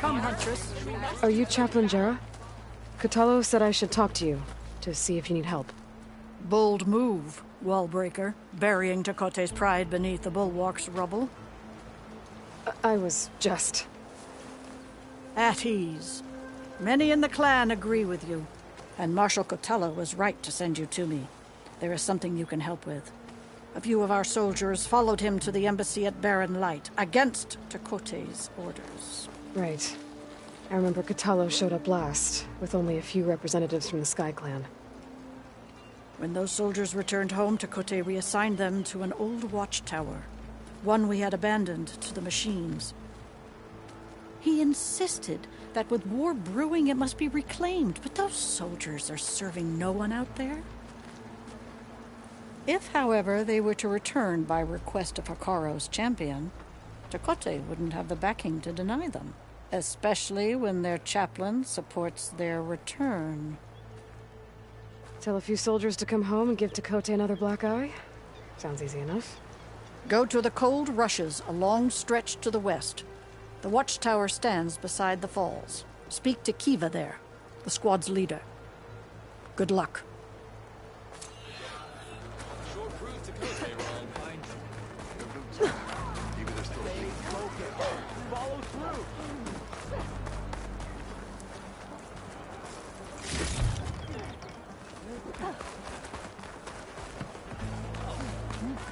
Come, Huntress. Are you Chaplain Jera? Kotallo said I should talk to you, to see if you need help. Bold move, Wallbreaker, burying Tekote's pride beneath the bulwark's rubble. I was just... At ease. Many in the clan agree with you, and Marshal Kotallo was right to send you to me. There is something you can help with. A few of our soldiers followed him to the embassy at Barren Light, against Tekote's orders. Right. I remember Kotallo showed up last, with only a few representatives from the Sky Clan. When those soldiers returned home, Tekote reassigned them to an old watchtower, one we had abandoned to the machines. He insisted that with war brewing it must be reclaimed, but those soldiers are serving no one out there. If, however, they were to return by request of Hekaro's champion, Tekote wouldn't have the backing to deny them, especially when their chaplain supports their return. Tell a few soldiers to come home and give Tekote another black eye? Sounds easy enough. Go to the cold rushes, a long stretch to the west. The watchtower stands beside the falls. Speak to Kiva there, the squad's leader. Good luck.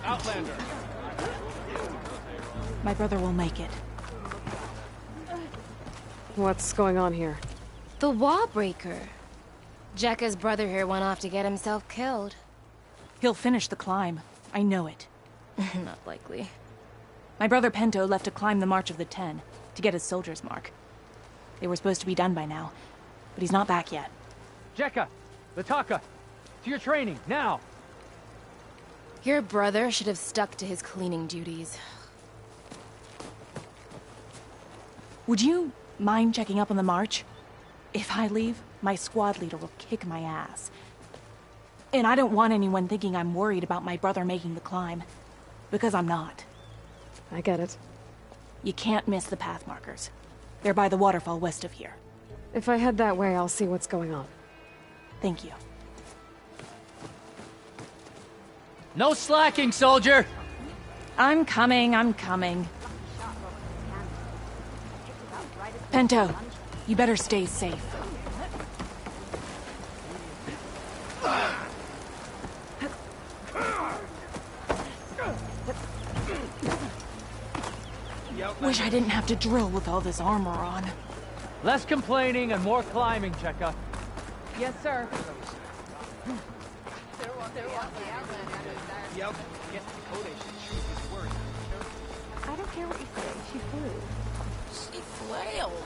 Outlander! My brother will make it. What's going on here? The Wallbreaker. Jekka's brother here went off to get himself killed. He'll finish the climb. I know it. Not likely. My brother Pento left to climb the March of the Ten, to get his soldier's mark. They were supposed to be done by now, but he's not back yet. Jekka! Lataka! To your training, now! Your brother should have stuck to his cleaning duties. Would you mind checking up on the march? If I leave, my squad leader will kick my ass. And I don't want anyone thinking I'm worried about my brother making the climb. Because I'm not. I get it. You can't miss the path markers. They're by the waterfall west of here. If I head that way, I'll see what's going on. Thank you. No slacking, soldier! I'm coming, I'm coming. Pento, you better stay safe. Wish I didn't have to drill with all this armor on. Less complaining and more climbing, Jekka. Yes, sir. I don't care what you say. She flew. She flailed.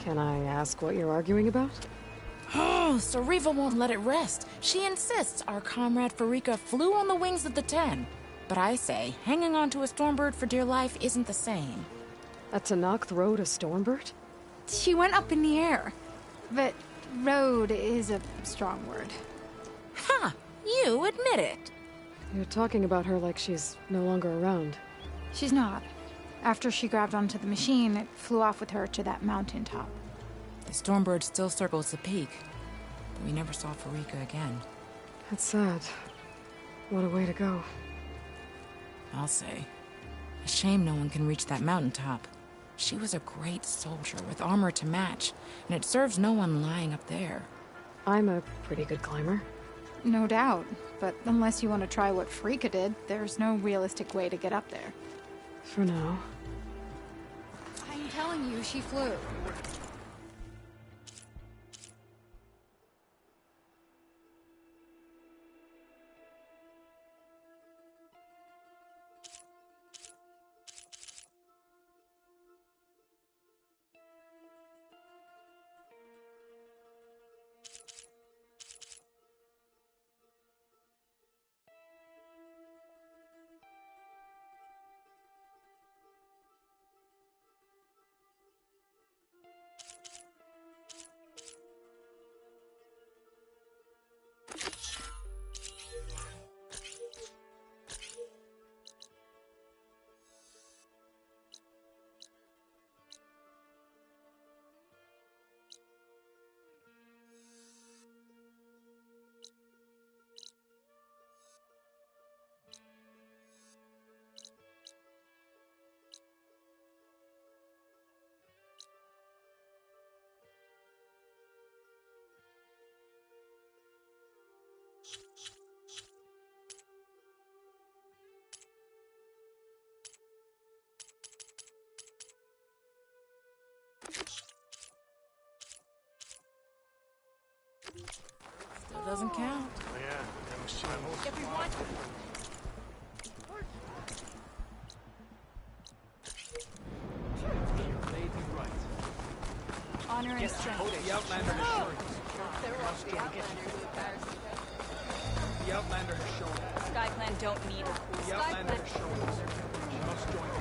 Can I ask what you're arguing about? Oh, Sariva won't let it rest. She insists our comrade Farika flew on the wings of the Ten. But I say, hanging on to a Stormbird for dear life isn't the same. A Tenakth rode a Stormbird? She went up in the air. But rode is a strong word. Ha! You admit it. You're talking about her like she's no longer around. She's not. After she grabbed onto the machine, it flew off with her to that mountaintop. The Stormbird still circles the peak, but we never saw Farika again. That's sad. What a way to go. I'll say. A shame no one can reach that mountaintop. She was a great soldier with armor to match, and it serves no one lying up there. I'm a pretty good climber. No doubt. But unless you want to try what Farika did, there's no realistic way to get up there. For now. I'm telling you, she flew. out. Honor and strength. The Outlander has shown. The Outlander has shown. SkyClan don't need a cool The Outlander has shown. She must join us.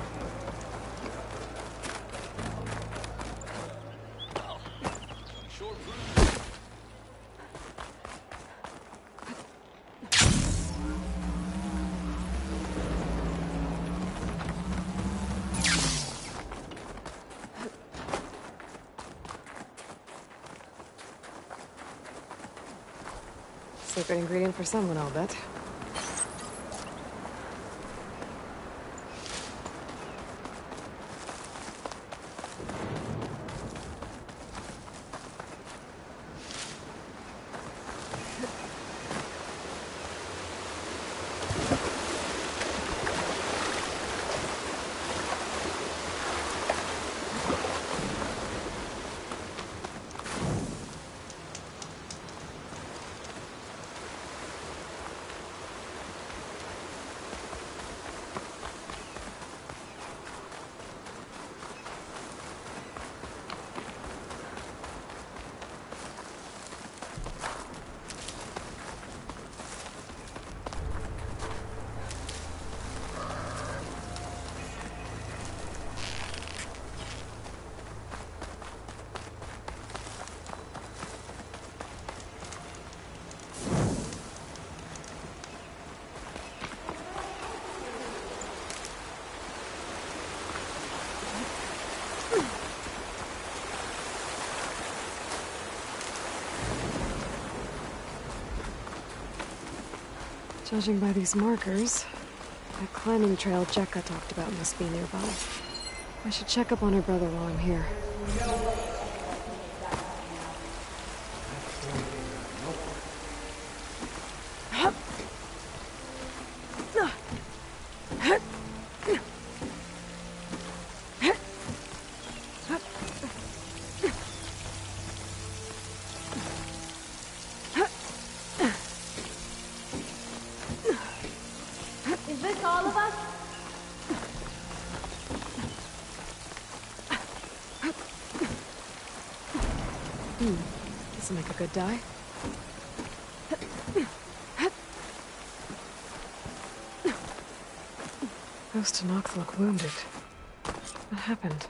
Secret ingredient for someone, I'll bet. Judging by these markers, that climbing trail Jekka talked about must be nearby. I should check up on her brother while I'm here. Is this all of us? This'll make a good die. Ghost to Nox look wounded. What happened?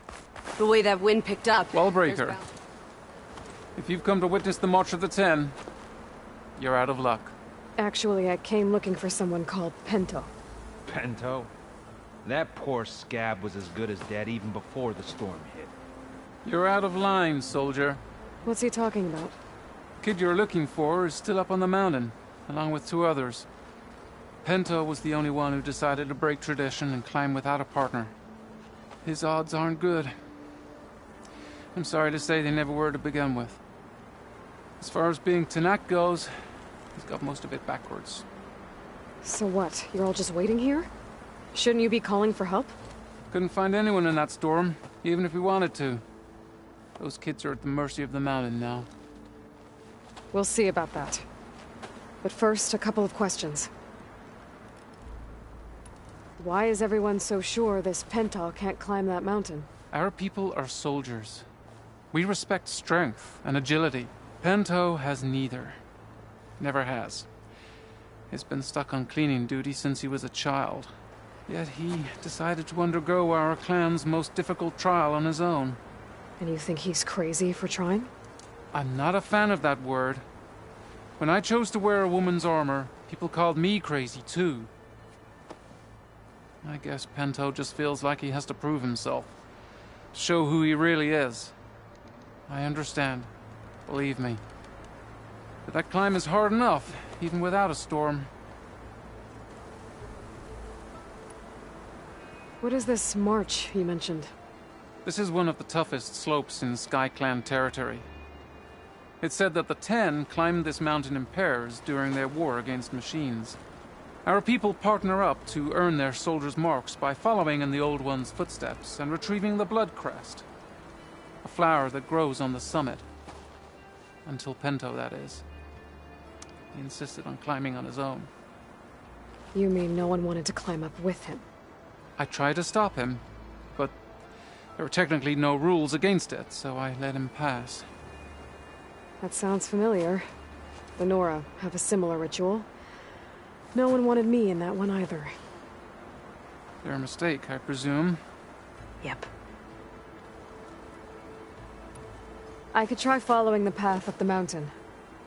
The way that wind picked up. Wellbreaker, if you've come to witness the March of the Ten, you're out of luck. Actually, I came looking for someone called Pento. Pento? That poor scab was as good as dead even before the storm hit. You're out of line, soldier. What's he talking about? Kid you're looking for is still up on the mountain, along with 2 others. Pento was the only one who decided to break tradition and climb without a partner. His odds aren't good. I'm sorry to say they never were to begin with. As far as being Tanak goes, he's got most of it backwards. So what? You're all just waiting here? Shouldn't you be calling for help? Couldn't find anyone in that storm, even if we wanted to. Those kids are at the mercy of the mountain now. We'll see about that. But first, a couple of questions. Why is everyone so sure this Pento can't climb that mountain? Our people are soldiers. We respect strength and agility. Pento has neither. Never has. He's been stuck on cleaning duty since he was a child. Yet he decided to undergo our clan's most difficult trial on his own. And you think he's crazy for trying? I'm not a fan of that word. When I chose to wear a woman's armor, people called me crazy too. I guess Pento just feels like he has to prove himself. To show who he really is. I understand. Believe me. But that climb is hard enough, even without a storm. What is this march you mentioned? This is one of the toughest slopes in SkyClan territory. It's said that the Ten climbed this mountain in pairs during their war against machines. Our people partner up to earn their soldiers' marks by following in the Old One's footsteps and retrieving the Blood Crest, a flower that grows on the summit. Until Pento, that is. He insisted on climbing on his own. You mean no one wanted to climb up with him? I tried to stop him, but there were technically no rules against it, so I let him pass. That sounds familiar. The Nora have a similar ritual. No one wanted me in that one either. Their mistake, I presume. Yep. I could try following the path up the mountain.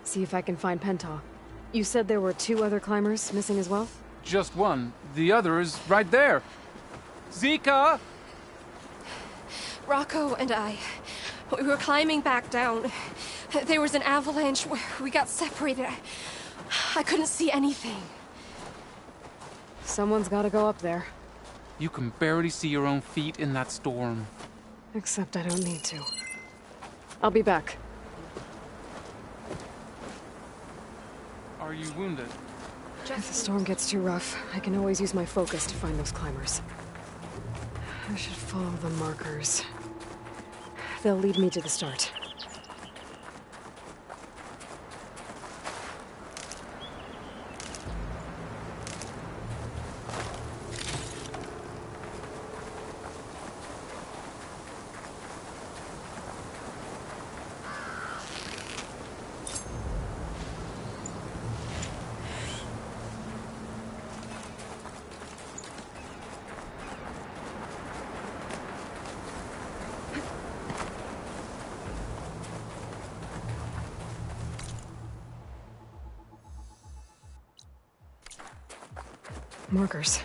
See if I can find Penta. You said there were 2 other climbers missing as well? Just one. The other is right there. Zika! Rocco and I, we were climbing back down. There was an avalanche where we got separated. I couldn't see anything. Someone's gotta go up there. You can barely see your own feet in that storm. Except I don't need to. I'll be back. Are you wounded? If the storm gets too rough, I can always use my focus to find those climbers. I should follow the markers. They'll lead me to the start. Markers.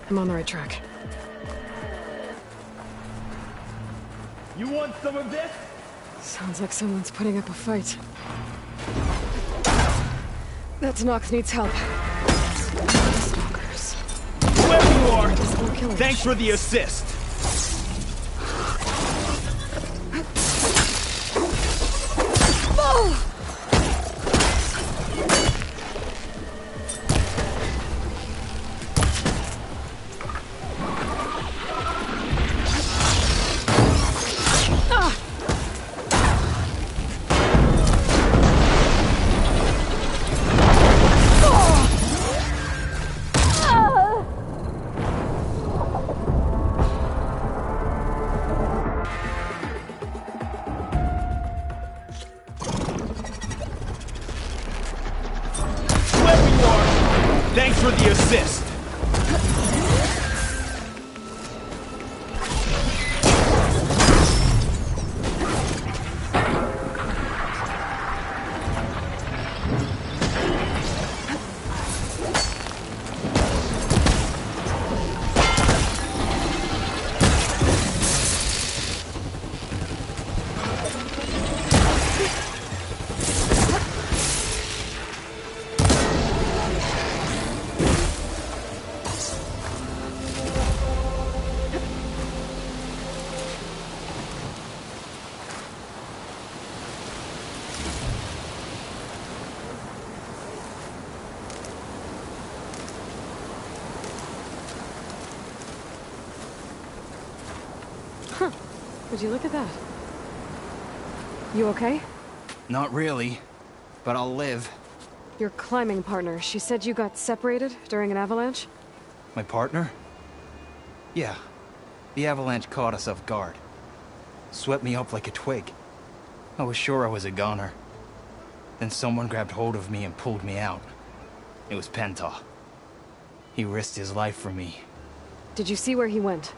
I'm on the right track. You want some of this? Sounds like someone's putting up a fight. That Nox needs help. Stalkers. Whoever you are, thanks for the assist. Thanks for the assist. Would you look at that? You okay? Not really, but I'll live. Your climbing partner, she said you got separated during an avalanche? My partner? Yeah. The avalanche caught us off guard. Swept me up like a twig. I was sure I was a goner. Then someone grabbed hold of me and pulled me out. It was Penta. He risked his life for me. Did you see where he went?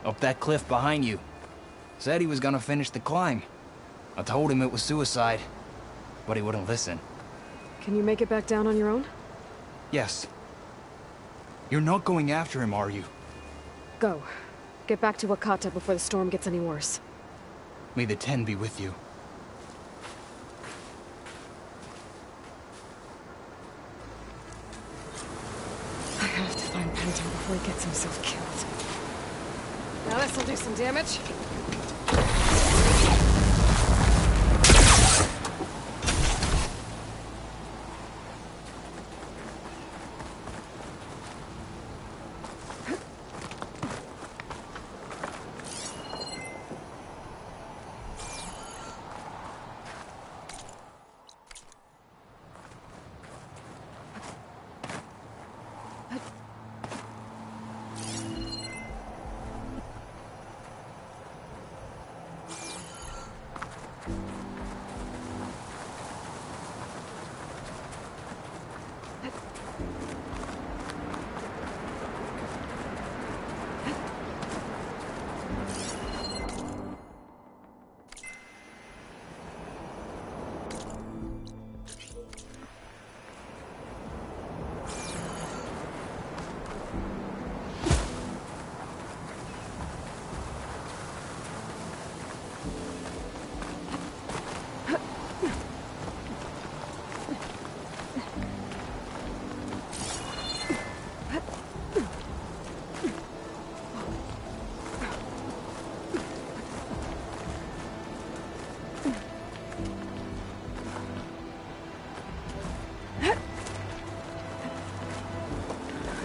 Up that cliff behind you. Said he was gonna finish the climb. I told him it was suicide, but he wouldn't listen. Can you make it back down on your own? Yes. You're not going after him, are you? Go. Get back to Wakata before the storm gets any worse. May the Ten be with you. I have to find Penta before he gets himself killed. Now this'll do some damage.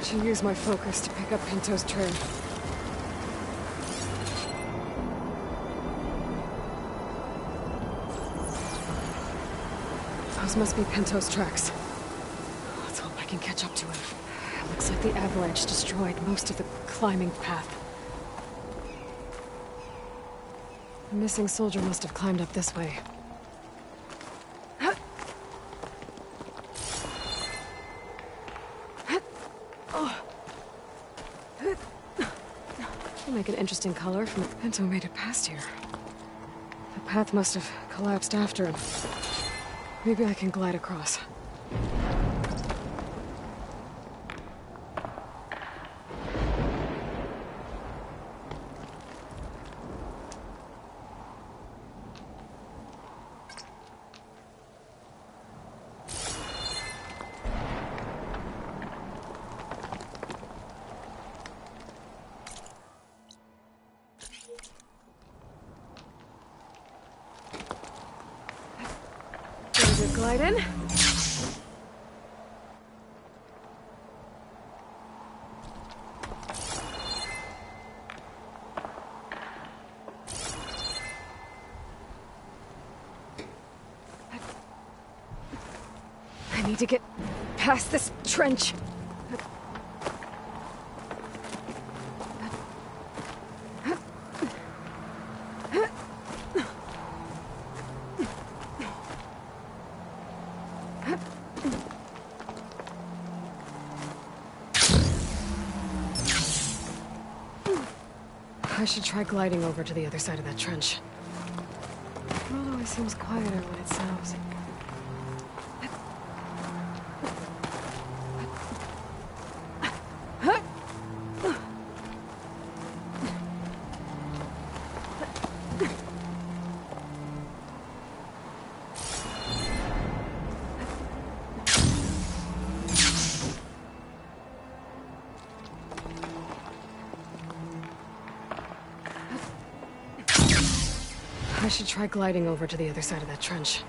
should use my focus to pick up Pinto's trail. Those must be Pinto's tracks. Let's hope I can catch up to him. Looks like the avalanche destroyed most of the climbing path. The missing soldier must have climbed up this way. It'll make an interesting color from if Pinto made it past here. The path must have collapsed after him. Maybe I can glide across. Glide in. I need to get past this trench. I should try gliding over to the other side of that trench. The world always seems quieter when it snows. I should try gliding over to the other side of that trench.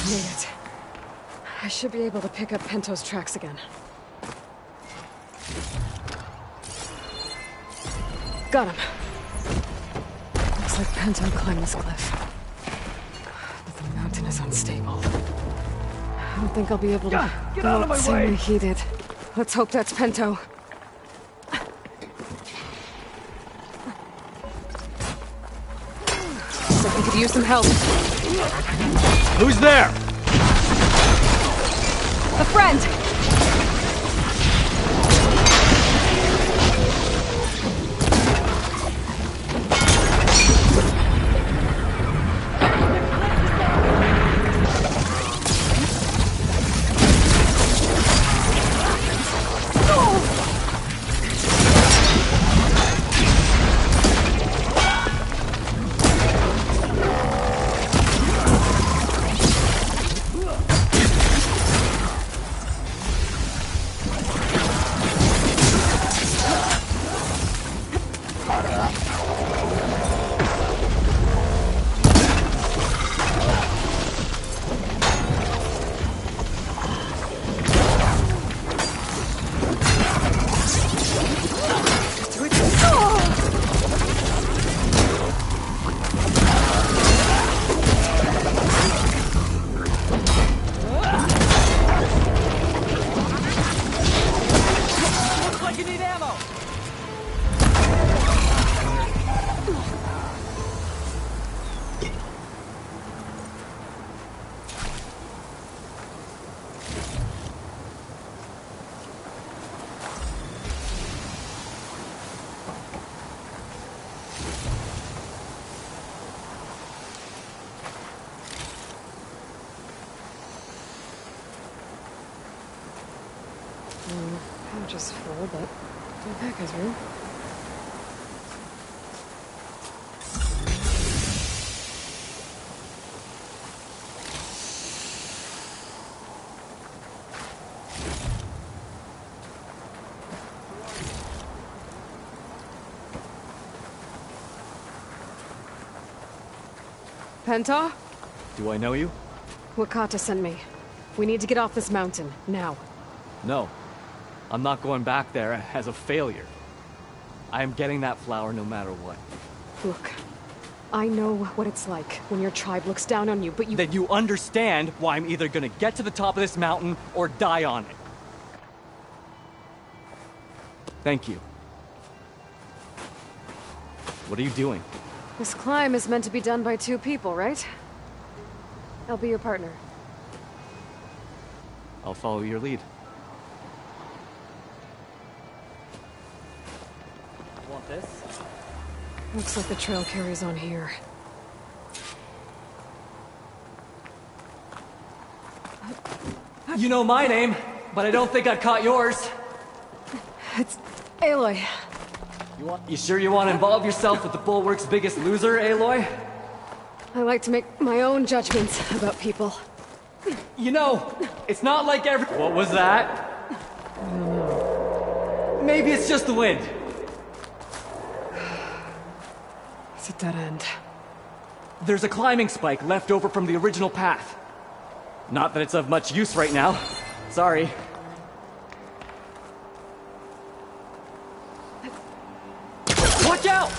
Made it. I should be able to pick up Pinto's tracks again. Got him. Looks like Pinto climbed this cliff. But the mountain is unstable. I don't think I'll be able to Get go out of up my the same way! way he did. Let's hope that's Pinto. Looks like we could use some help. Who's there? A friend! Just full, but my pack has room. Penta? Do I know you? Wakata sent me. We need to get off this mountain, now. No. I'm not going back there as a failure. I am getting that flower no matter what. Look, I know what it's like when your tribe looks down on you, but you— Then you understand why I'm either gonna get to the top of this mountain or die on it. Thank you. What are you doing? This climb is meant to be done by two people, right? I'll be your partner. I'll follow your lead. Want this? Looks like the trail carries on here. You know my name, but I don't think I've caught yours. It's Aloy. You sure you want to involve yourself with the Bulwark's biggest loser, Aloy? I like to make my own judgments about people. You know, it's not like every— What was that? Maybe it's just the wind. It's a dead end. There's a climbing spike left over from the original path. Not that it's of much use right now. Sorry. Watch out!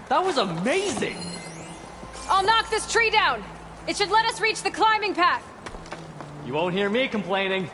That was amazing! I'll knock this tree down! It should let us reach the climbing path! You won't hear me complaining.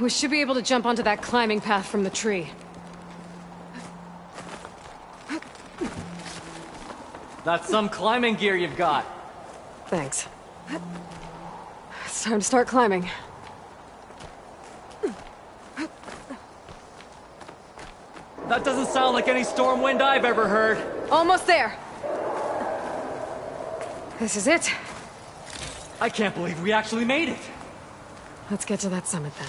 We should be able to jump onto that climbing path from the tree. That's some climbing gear you've got. Thanks. It's time to start climbing. That doesn't sound like any storm wind I've ever heard. Almost there. This is it. I can't believe we actually made it. Let's get to that summit then.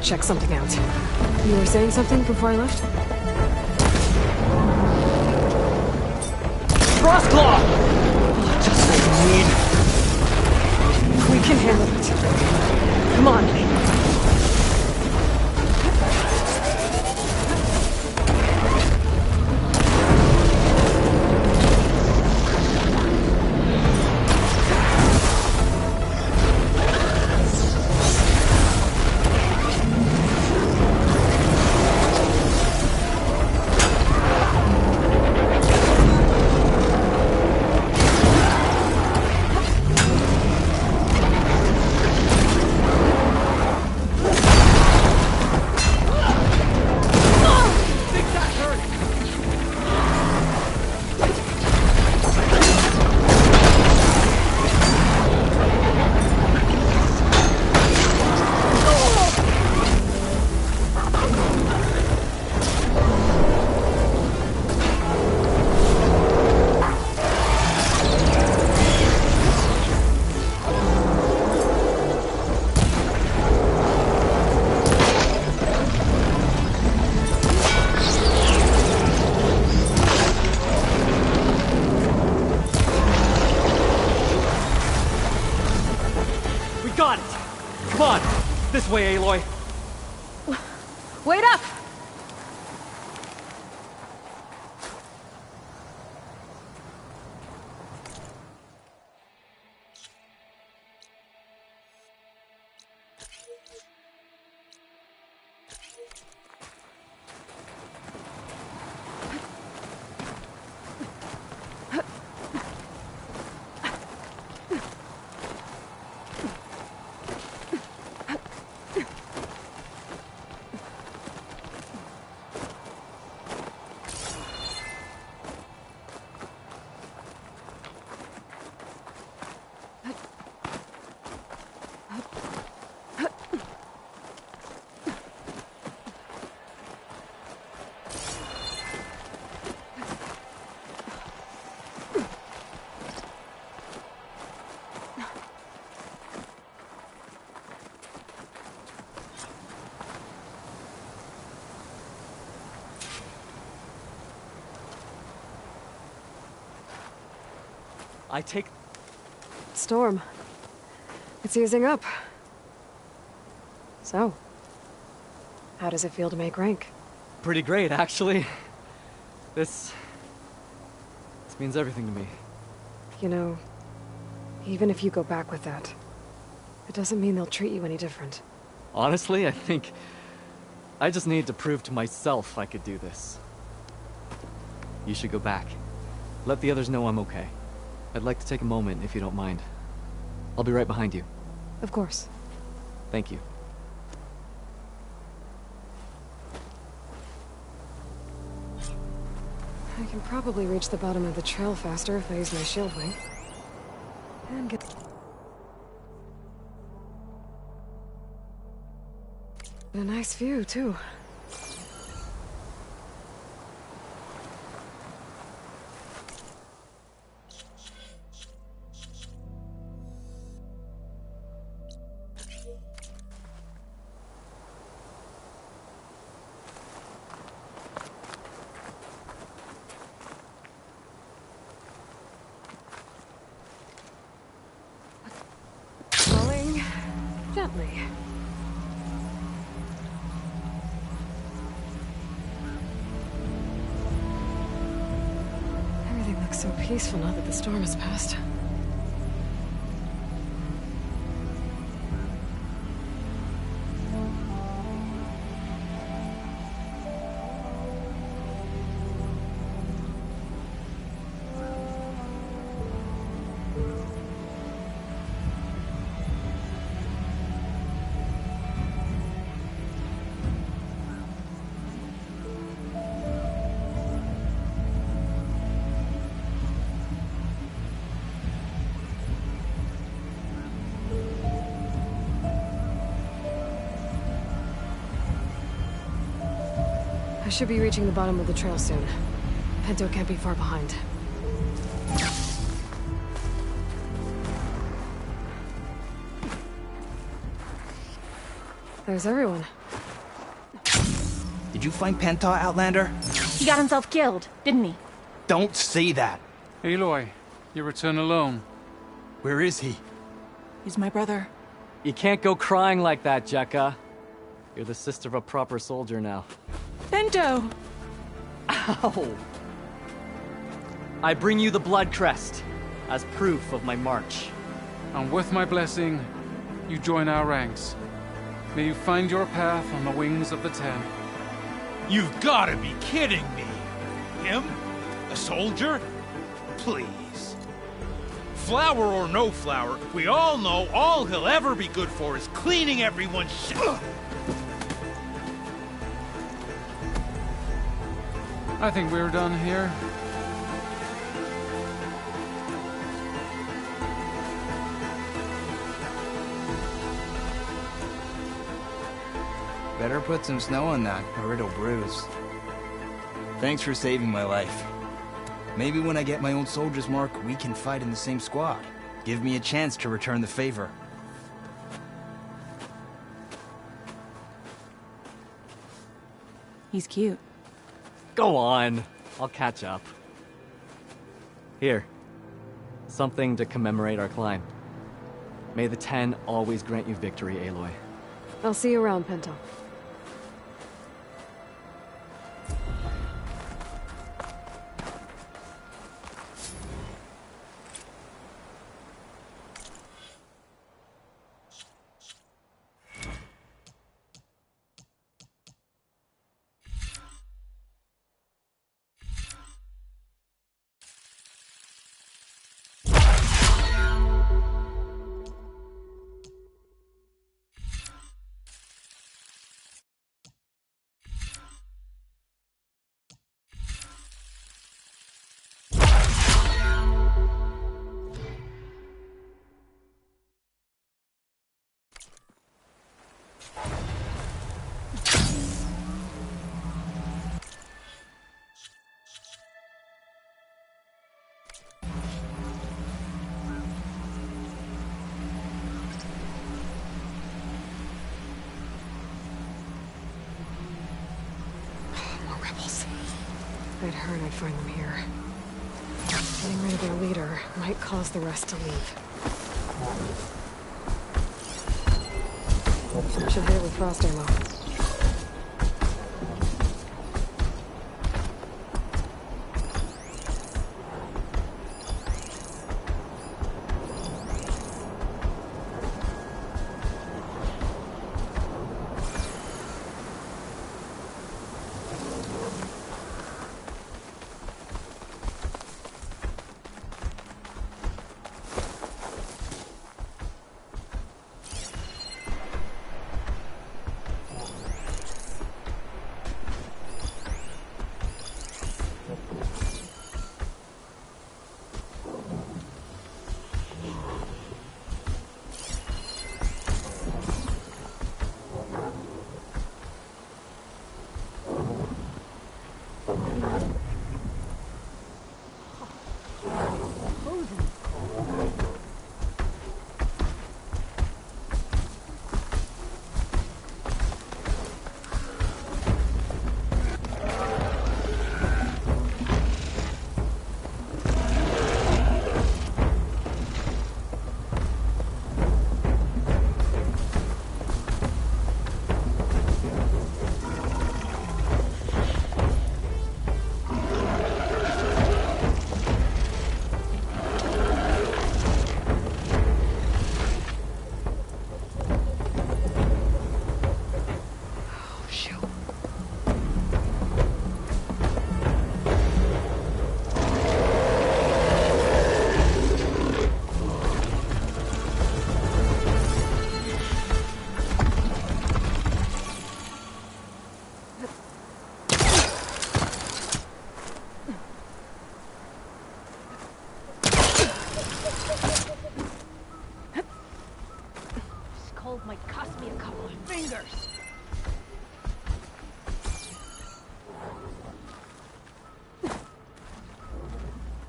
check something out. You were saying something before I left? Frostclaw! Just what we need. We can handle it. Come on. This way, Aloy. Wait up! I take... Storm. It's easing up. So, how does it feel to make rank? Pretty great, actually. This means everything to me. You know, even if you go back with that, it doesn't mean they'll treat you any different. Honestly, I think I just need to prove to myself I could do this. You should go back. Let the others know I'm okay. I'd like to take a moment, if you don't mind. I'll be right behind you. Of course. Thank you. I can probably reach the bottom of the trail faster if I use my shield wing. And get... a nice view, too. Gently. Everything looks so peaceful now that the storm has passed. I should be reaching the bottom of the trail soon. Pento can't be far behind. There's everyone. Did you find Penta, Outlander? He got himself killed, didn't he? Don't say that. Aloy, you return alone. Where is he? He's my brother. You can't go crying like that, Jekka. You're the sister of a proper soldier now. Bento! Ow! I bring you the blood crest as proof of my march. And with my blessing, you join our ranks. May you find your path on the wings of the Ten. You've gotta be kidding me! Him? A soldier? Please. Flower or no flower, we all know all he'll ever be good for is cleaning everyone's shit. I think we're done here. Better put some snow on that, or it'll bruise. Thanks for saving my life. Maybe when I get my old soldier's mark, we can fight in the same squad. Give me a chance to return the favor. He's cute. Go on. I'll catch up. Here. Something to commemorate our climb. May the Ten always grant you victory, Aloy. I'll see you around, Penta. I'd heard I'd find them here. Getting rid of their leader might cause the rest to leave. Should hit it with frost ammo. Might cost me a couple of fingers.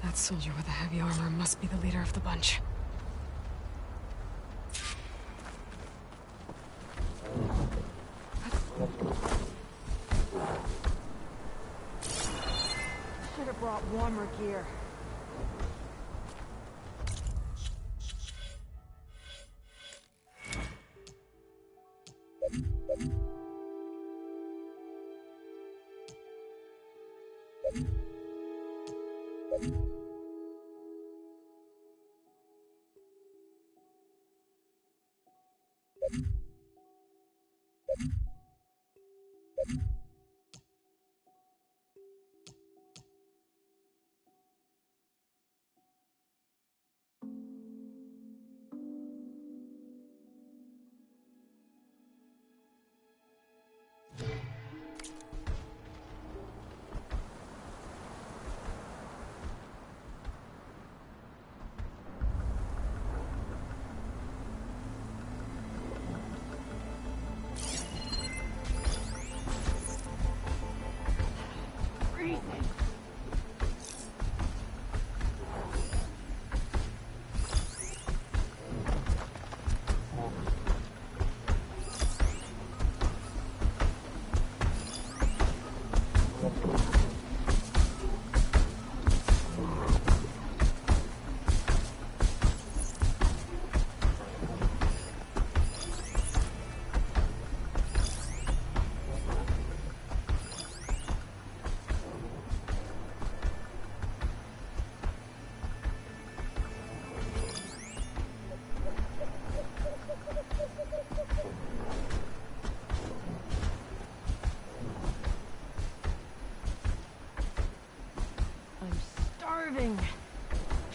That soldier with the heavy armor must be the leader of the bunch. Should have brought warmer gear.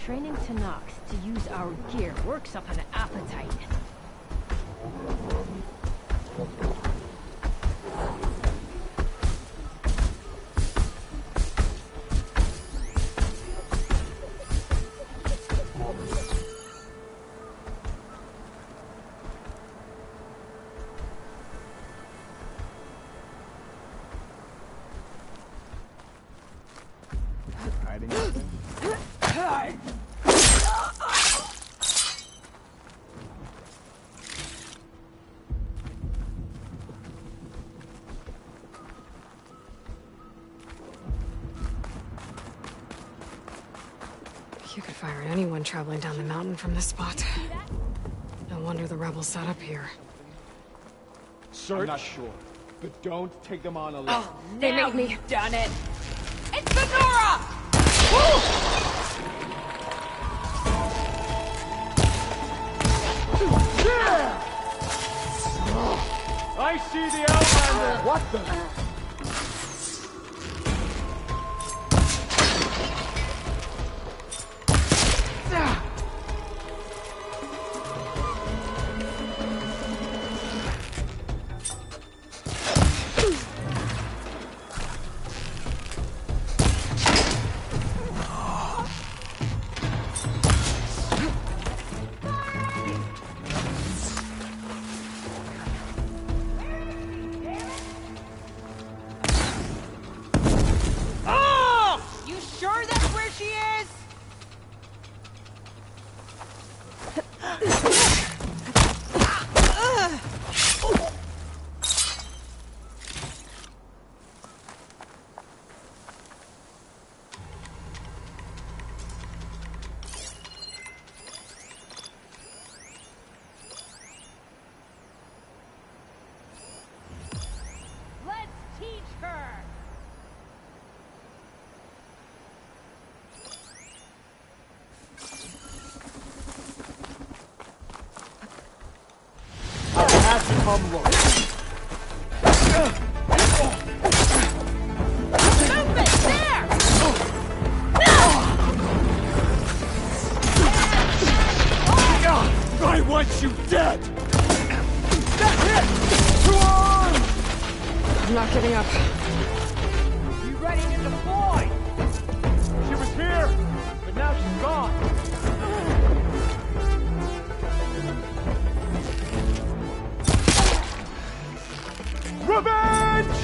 Training Tanox to use our gear works up an appetite. You could fire at anyone traveling down the mountain from this spot. No wonder the rebels set up here. Search? I'm not sure, but don't take them on alone. Oh, they made me. You've done it. It's Fedora! I see the Outlander! What the? Come look. I want you dead! That's it! Come on! I'm not giving up. Be ready to deploy! She was here, but now she's gone. Revenge!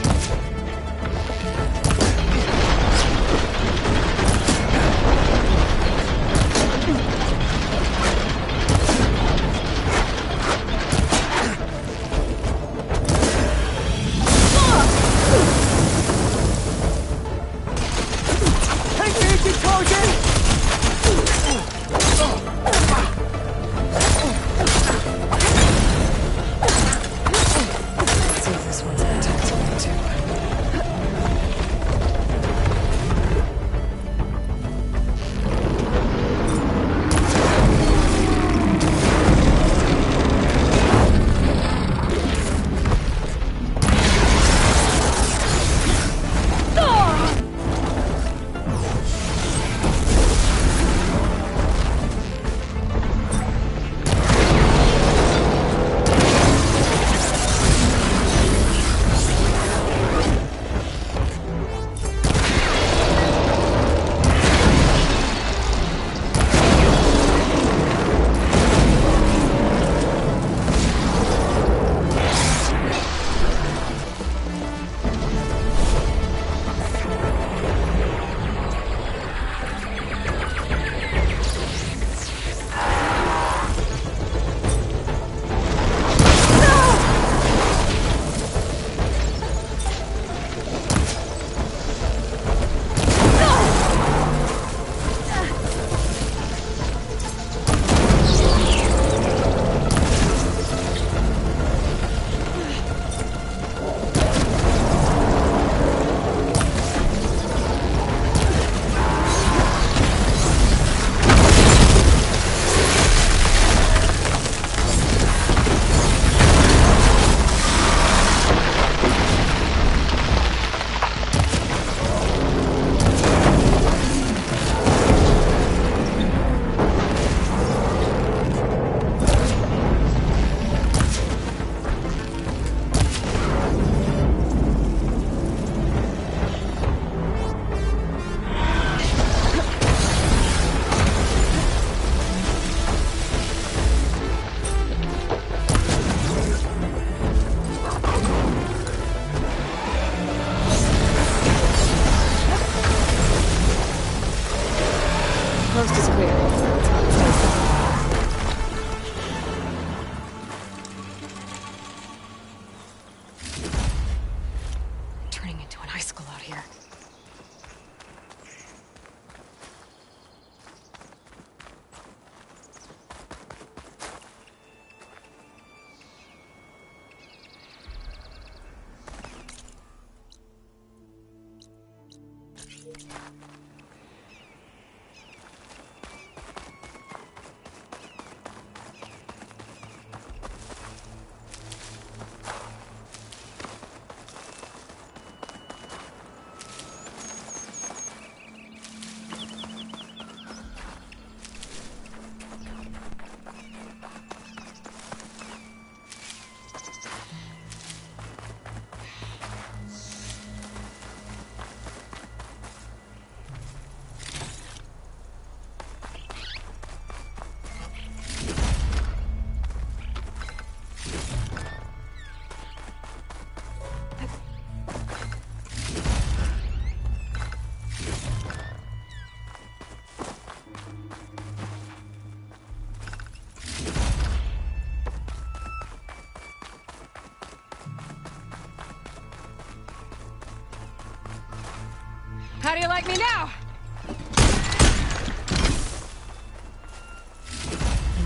How do you like me now?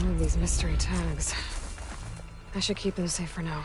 More of these mystery tags. I should keep them safe for now.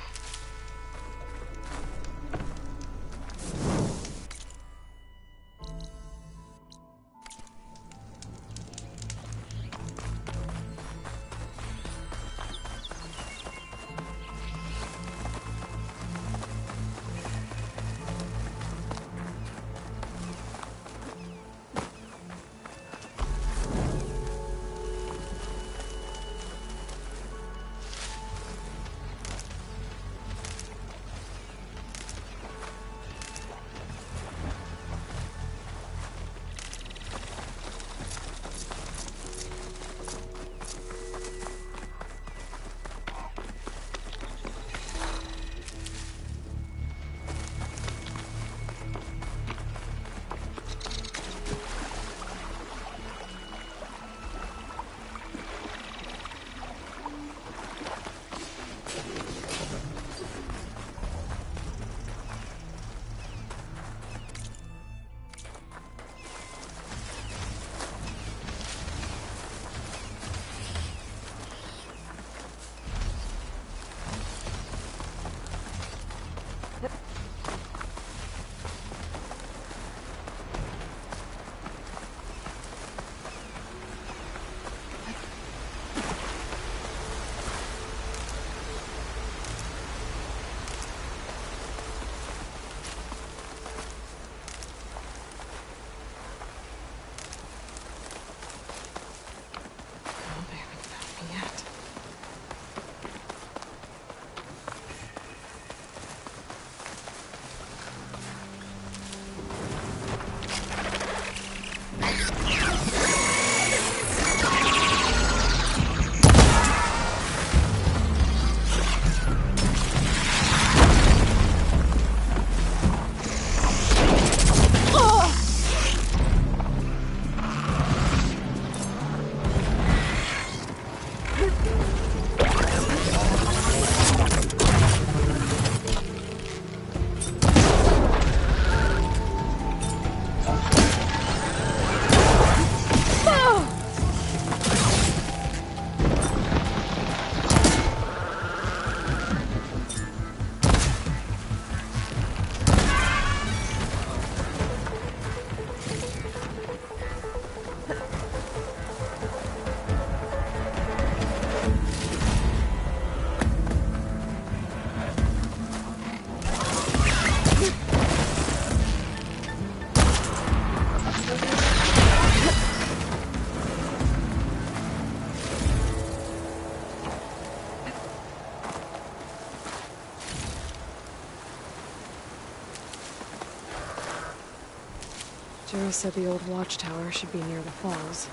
Jerry said the old watchtower should be near the falls.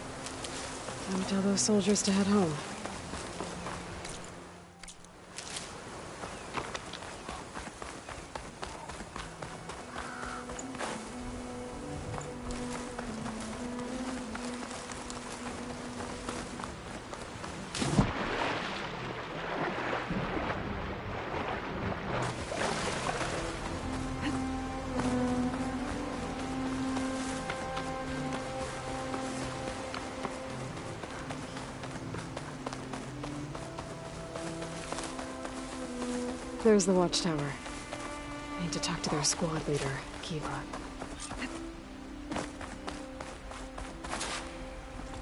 Time to tell those soldiers to head home. There's the watchtower. I need to talk to their squad leader, Kiva.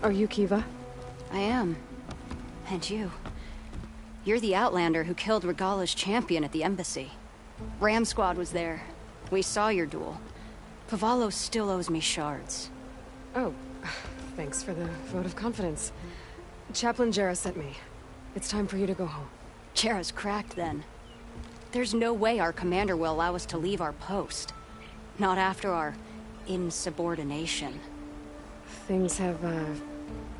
Are you Kiva? I am. And you. You're the Outlander who killed Regala's champion at the embassy. Ram Squad was there. We saw your duel. Pavalo still owes me shards. Oh, thanks for the vote of confidence. Chaplain Jera sent me. It's time for you to go home. Jera's cracked then. There's no way our commander will allow us to leave our post. Not after our insubordination. Things have,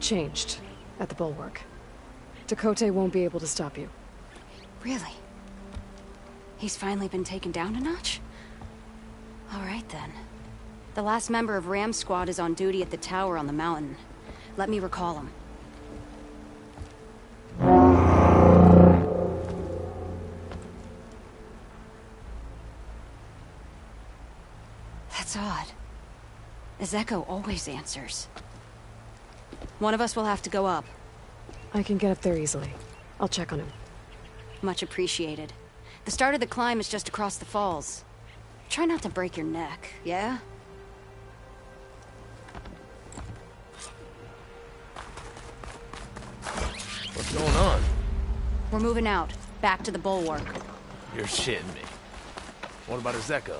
changed at the Bulwark. Tekotteh won't be able to stop you. Really? He's finally been taken down a notch? All right then. The last member of Ram Squad is on duty at the tower on the mountain. Let me recall him. That's odd. Ezeko always answers. One of us will have to go up. I can get up there easily. I'll check on him. Much appreciated. The start of the climb is just across the falls. Try not to break your neck, yeah? What's going on? We're moving out, back to the Bulwark. You're shitting me. What about Ezeko?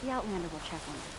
The Outlander will check on him.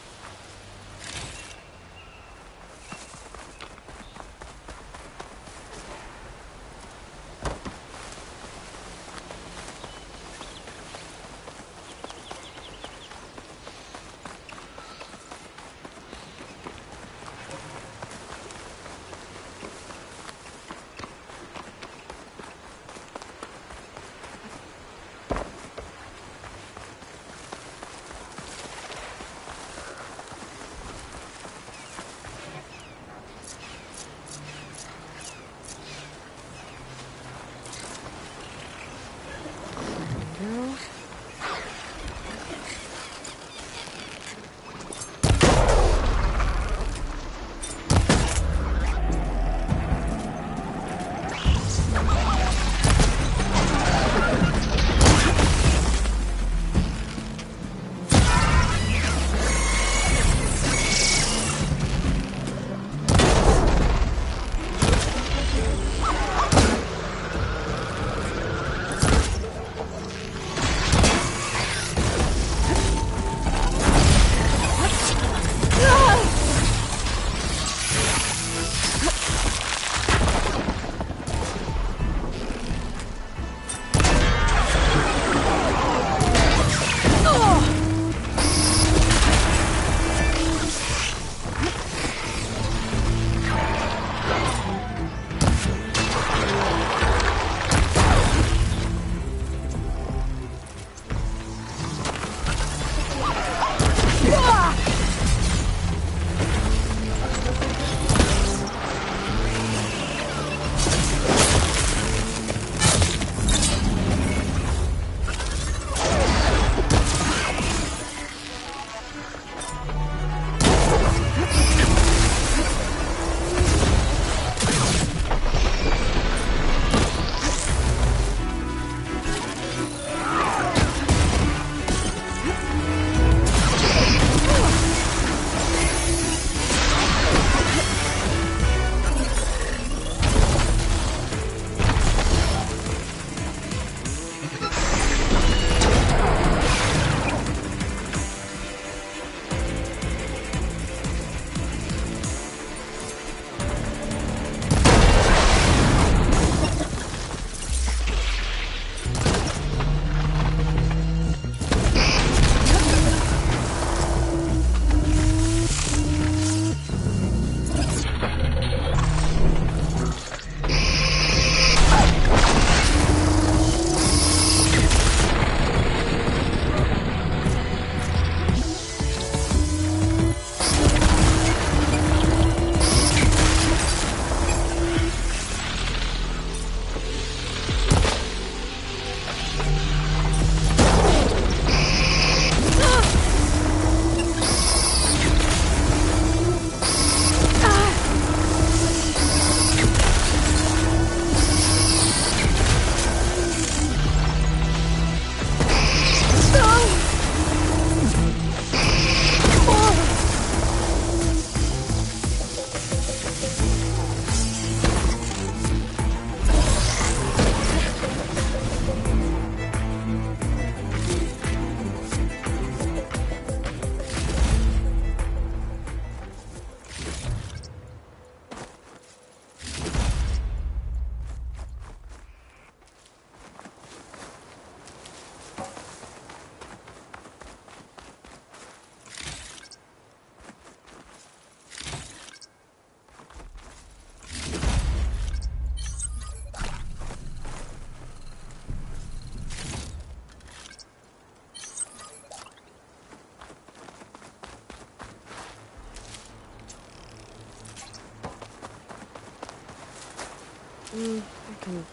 I can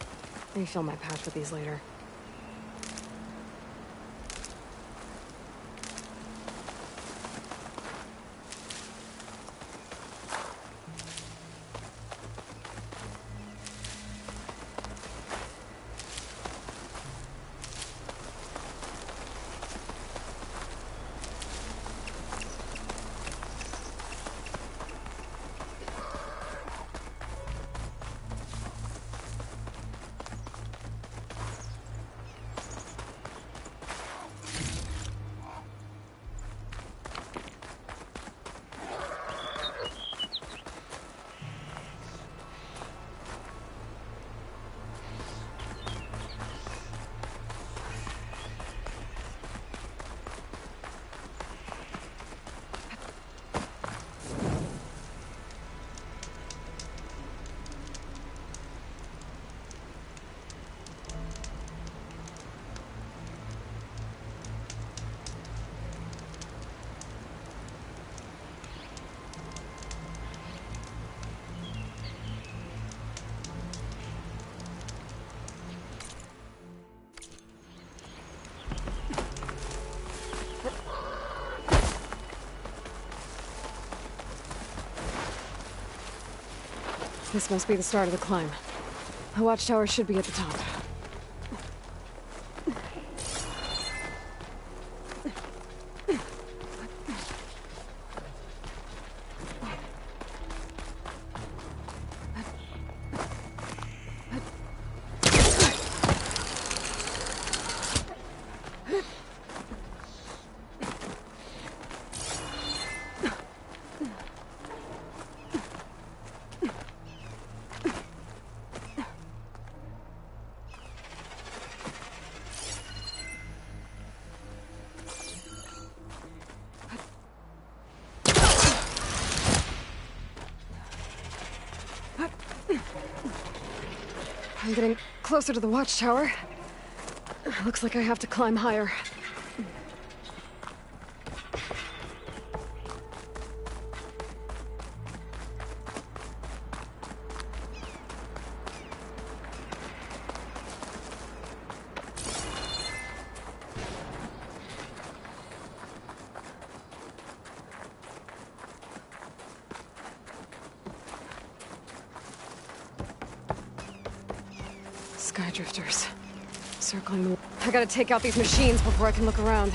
refill my patch with these later. This must be the start of the climb. The watchtower should be at the top. I'm getting closer to the watchtower. Looks like I have to climb higher. Skydrifters. Circling the... I gotta take out these machines before I can look around.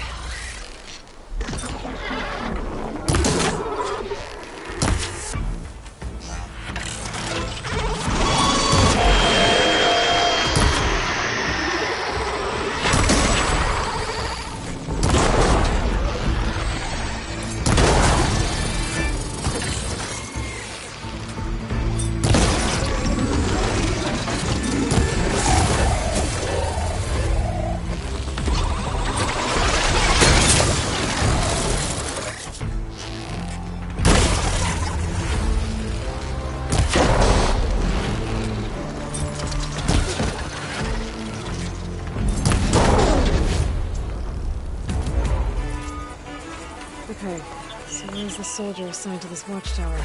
Okay, so where's the soldier assigned to this watchtower?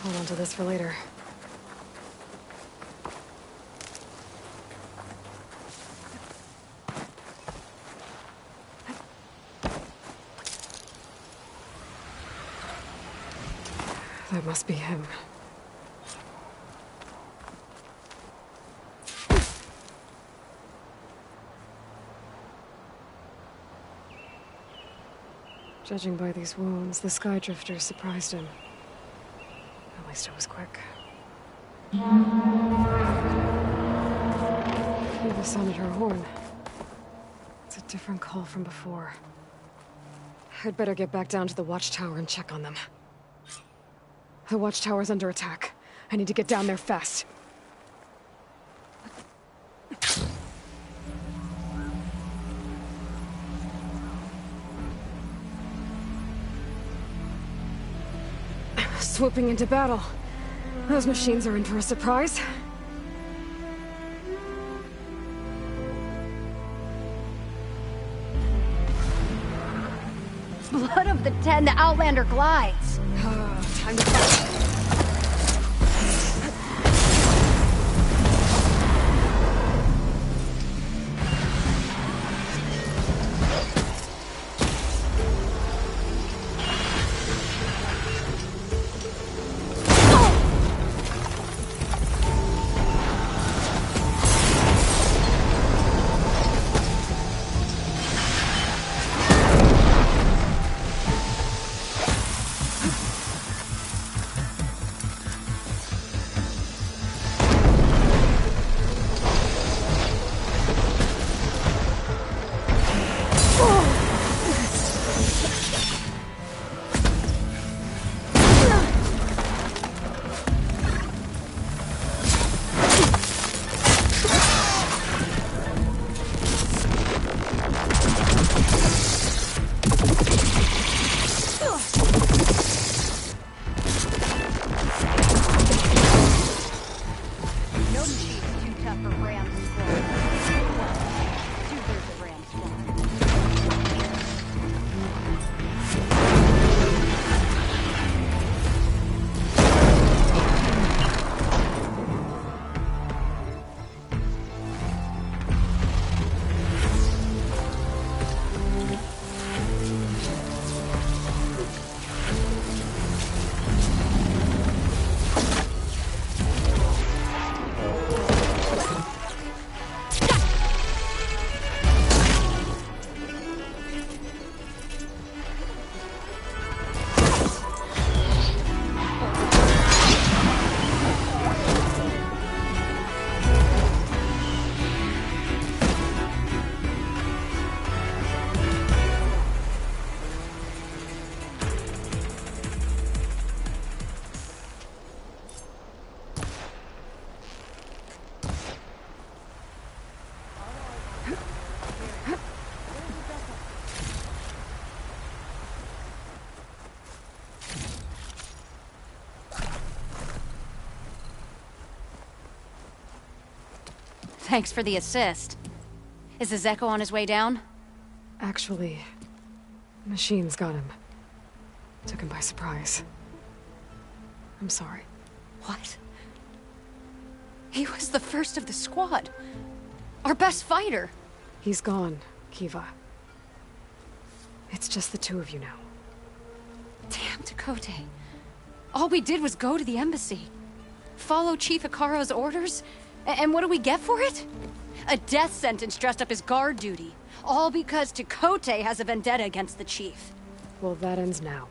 Hold on to this for later. That must be him. Judging by these wounds, the Skydrifter surprised him. At least it was quick. Hear the sound at her horn. It's a different call from before. I'd better get back down to the watchtower and check on them. The watchtower's under attack. I need to get down there fast. Swooping into battle. Those machines are in for a surprise. blood of the Ten, the Outlander glides. Time to fight. Thanks for the assist. Is the Zeko on his way down? Actually, machines got him. Took him by surprise. I'm sorry. What? He was the first of the squad. Our best fighter. He's gone, Kiva. It's just the two of you now. Damn Tekotteh. All we did was go to the embassy. Follow Chief Hekarro's orders? And what do we get for it? A death sentence dressed up as guard duty. All because Tekotteh has a vendetta against the chief. Well, that ends now.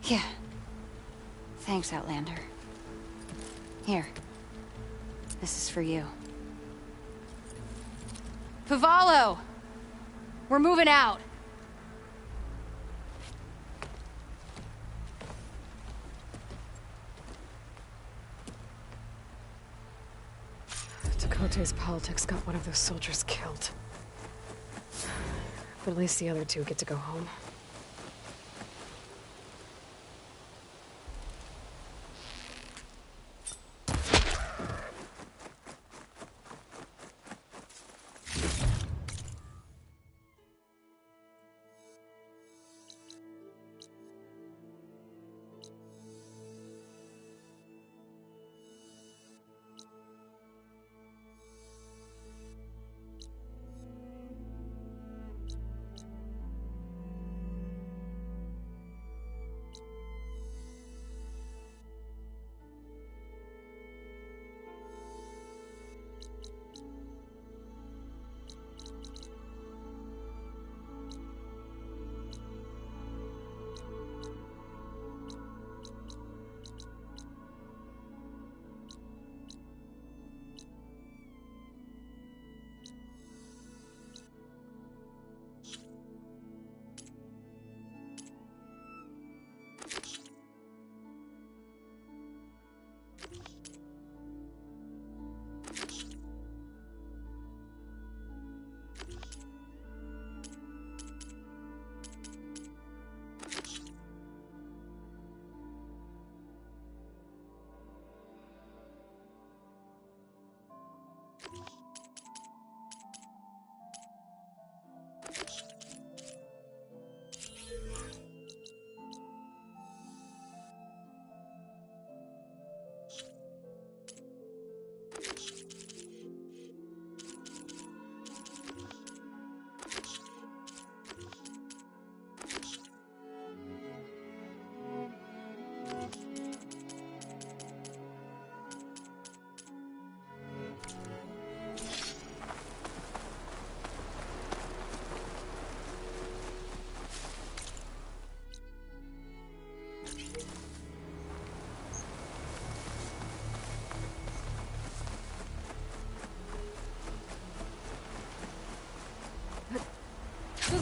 Yeah. Thanks, Outlander. Here. This is for you. Puvalo! We're moving out. Tekotteh's politics got one of those soldiers killed. But at least the other two get to go home.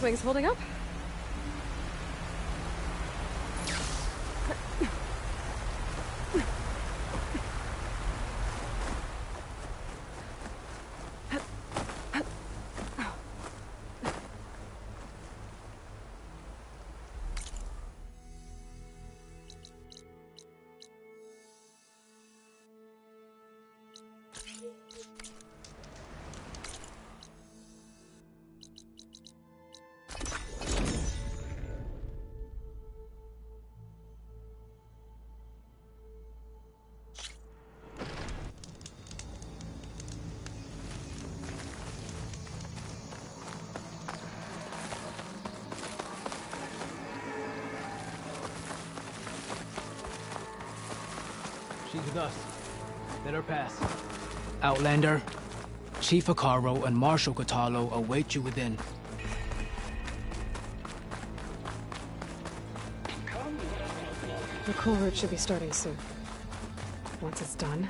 those wings holding up? She's with us. Let her pass. Outlander, Chief Hekarro and Marshal Kotallo await you within. The cool route should be starting soon. Once it's done,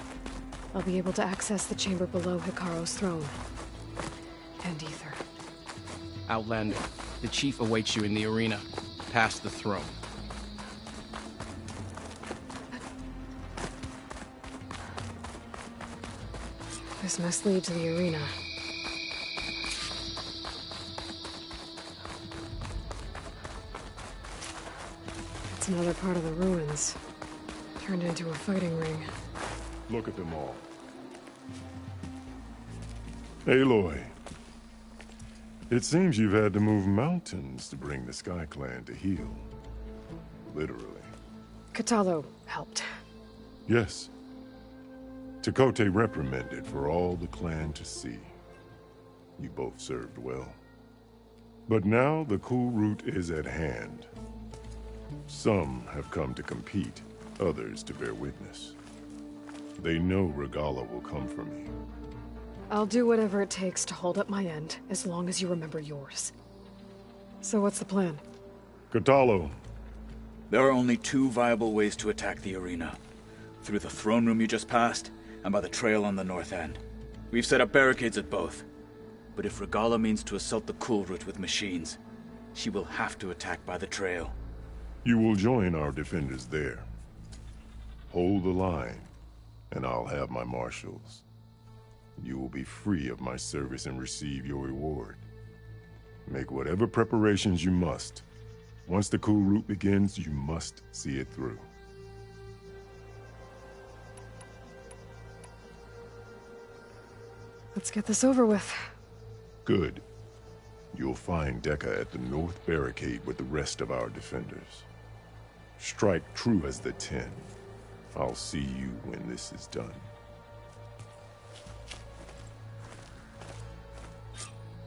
I'll be able to access the chamber below Hekarro's throne. And Ether. Outlander, the Chief awaits you in the arena, past the throne. This must lead to the arena. It's another part of the ruins, turned into a fighting ring. Look at them all. Aloy, it seems you've had to move mountains to bring the Sky Clan to heel. Literally. Kotallo helped. Yes. Tekotteh reprimanded for all the clan to see. You both served well. But now the cool route is at hand. Some have come to compete, others to bear witness. They know Regalla will come for me. I'll do whatever it takes to hold up my end, as long as you remember yours. So what's the plan? Kotallo. There are only two viable ways to attack the arena. Through the throne room you just passed, and by the trail on the north end. We've set up barricades at both. But if Regalla means to assault the cool route with machines, she will have to attack by the trail. You will join our defenders there. Hold the line, and I'll have my marshals. You will be free of my service and receive your reward. Make whatever preparations you must. Once the cool route begins, you must see it through. Let's get this over with. Good. You'll find Dekka at the north barricade with the rest of our defenders. Strike true as the 10. I'll see you when this is done.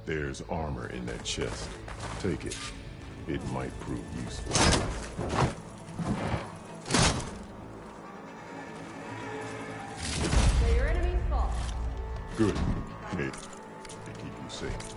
There's armor in that chest. Take it. It might prove useful. So your enemies fall. Good. May they keep you safe.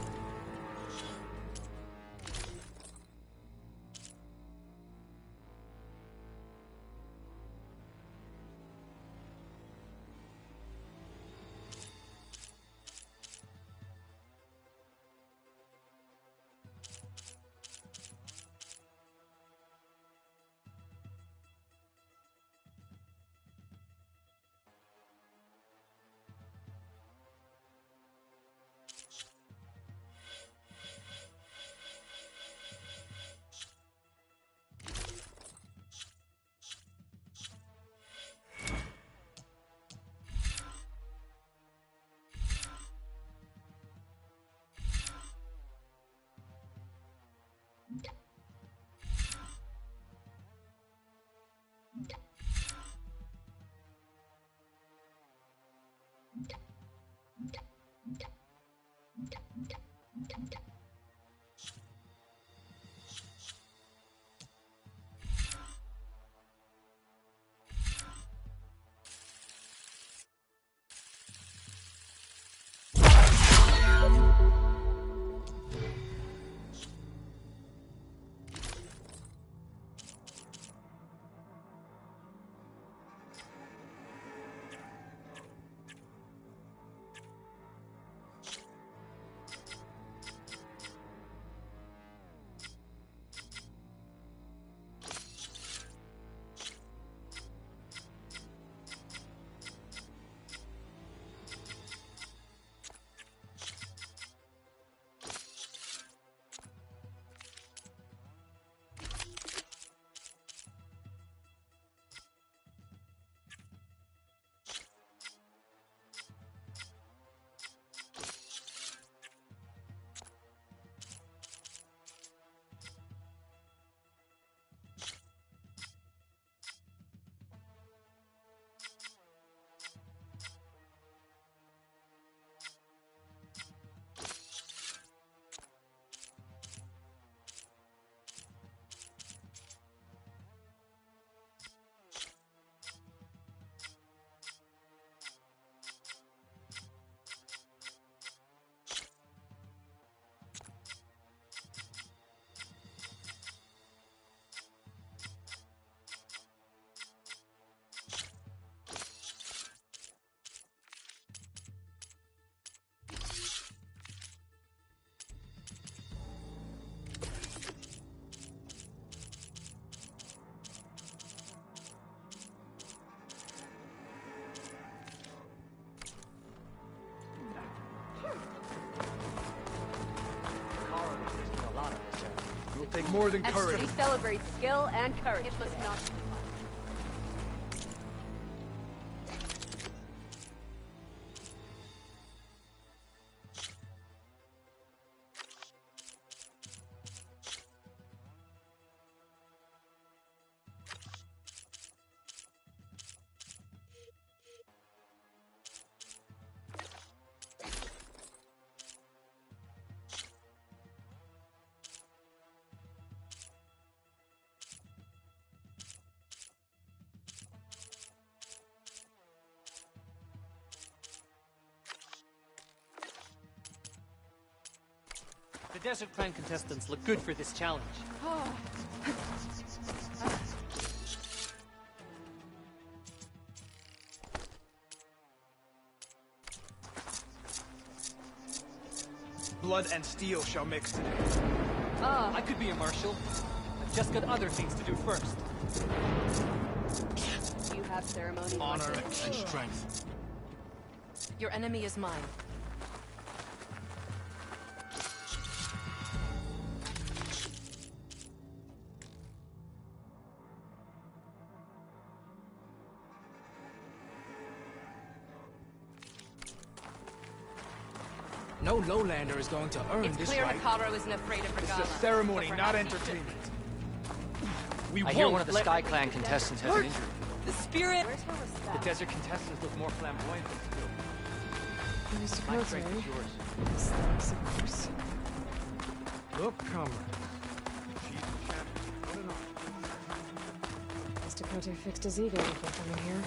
take more than courage. We celebrate skill and courage. It must not. The Desert Clan contestants look good for this challenge. Blood and steel shall mix today. I could be a marshal. I've just got other things to do first. You have ceremony. Honor and strength. Your enemy is mine. No lowlander is going to earn It's this clear fight. Hikaru isn't afraid of This is Regala. a ceremony, But not perhaps he entertainment. I hear one of the Sky Clan contestants has an injury. The spirit. The Desert contestants look more flamboyant than steel. Mr. My Cote, strength is yours. this thing's of course. Look, comrade. Chief champion. What an honor. Mr. Cote fixed his ego before coming here.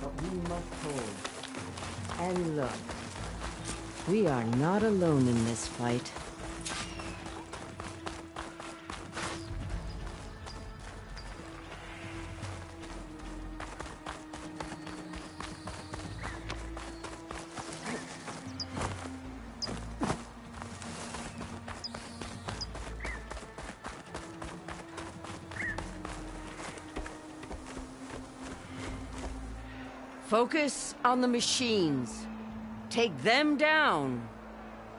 But we must hold. And look, we are not alone in this fight. Focus on the machines. Take them down.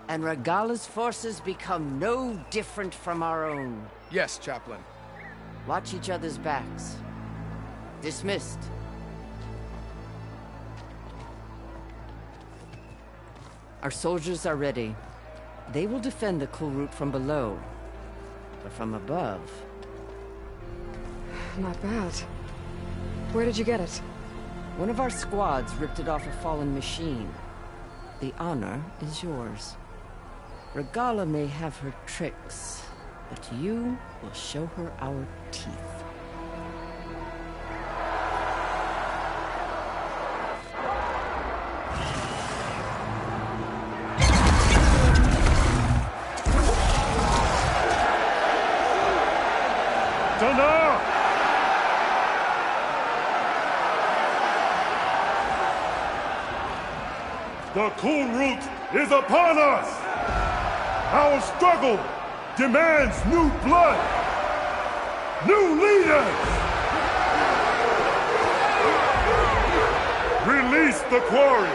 And Regala's forces become no different from our own. Yes, Chaplain. Watch each other's backs. Dismissed. Our soldiers are ready. They will defend the Kulrut from below. But from above... Not bad. Where did you get it? One of our squads ripped it off a fallen machine. The honor is yours. Regala may have her tricks, but you will show her our teeth. The Kulrut is upon us! Our struggle demands new blood! New leaders! Release the quarry!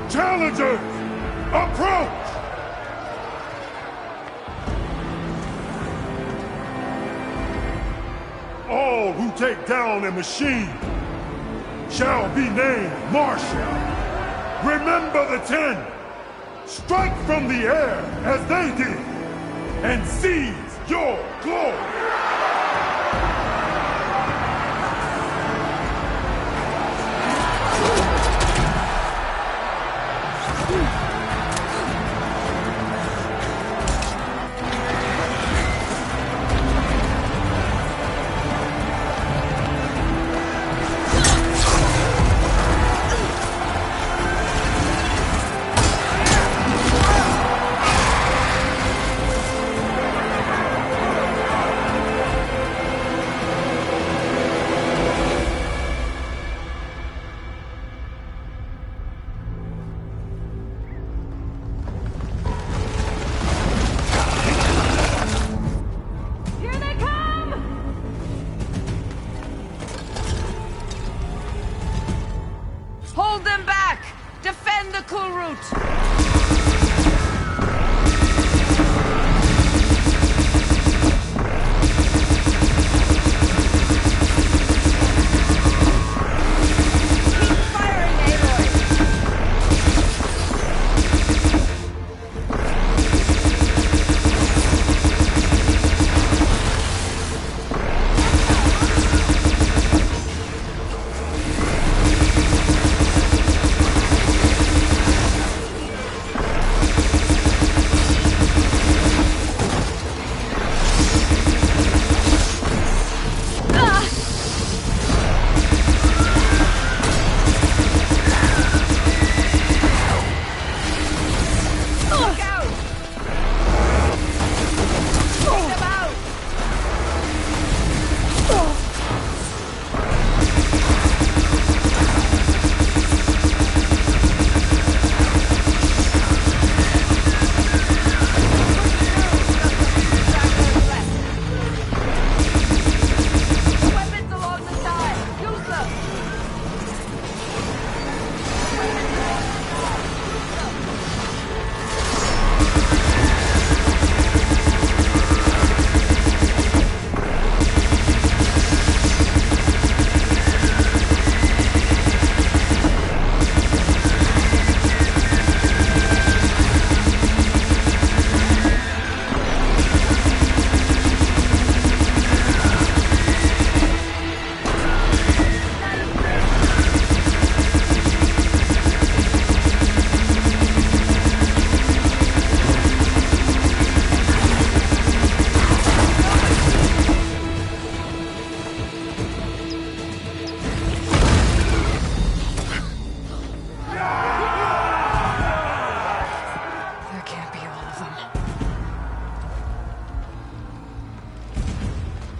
Challengers, approach! All who take down a machine shall be named Marshal. Remember the 10. Strike from the air as they did, and seize your glory. the cool route!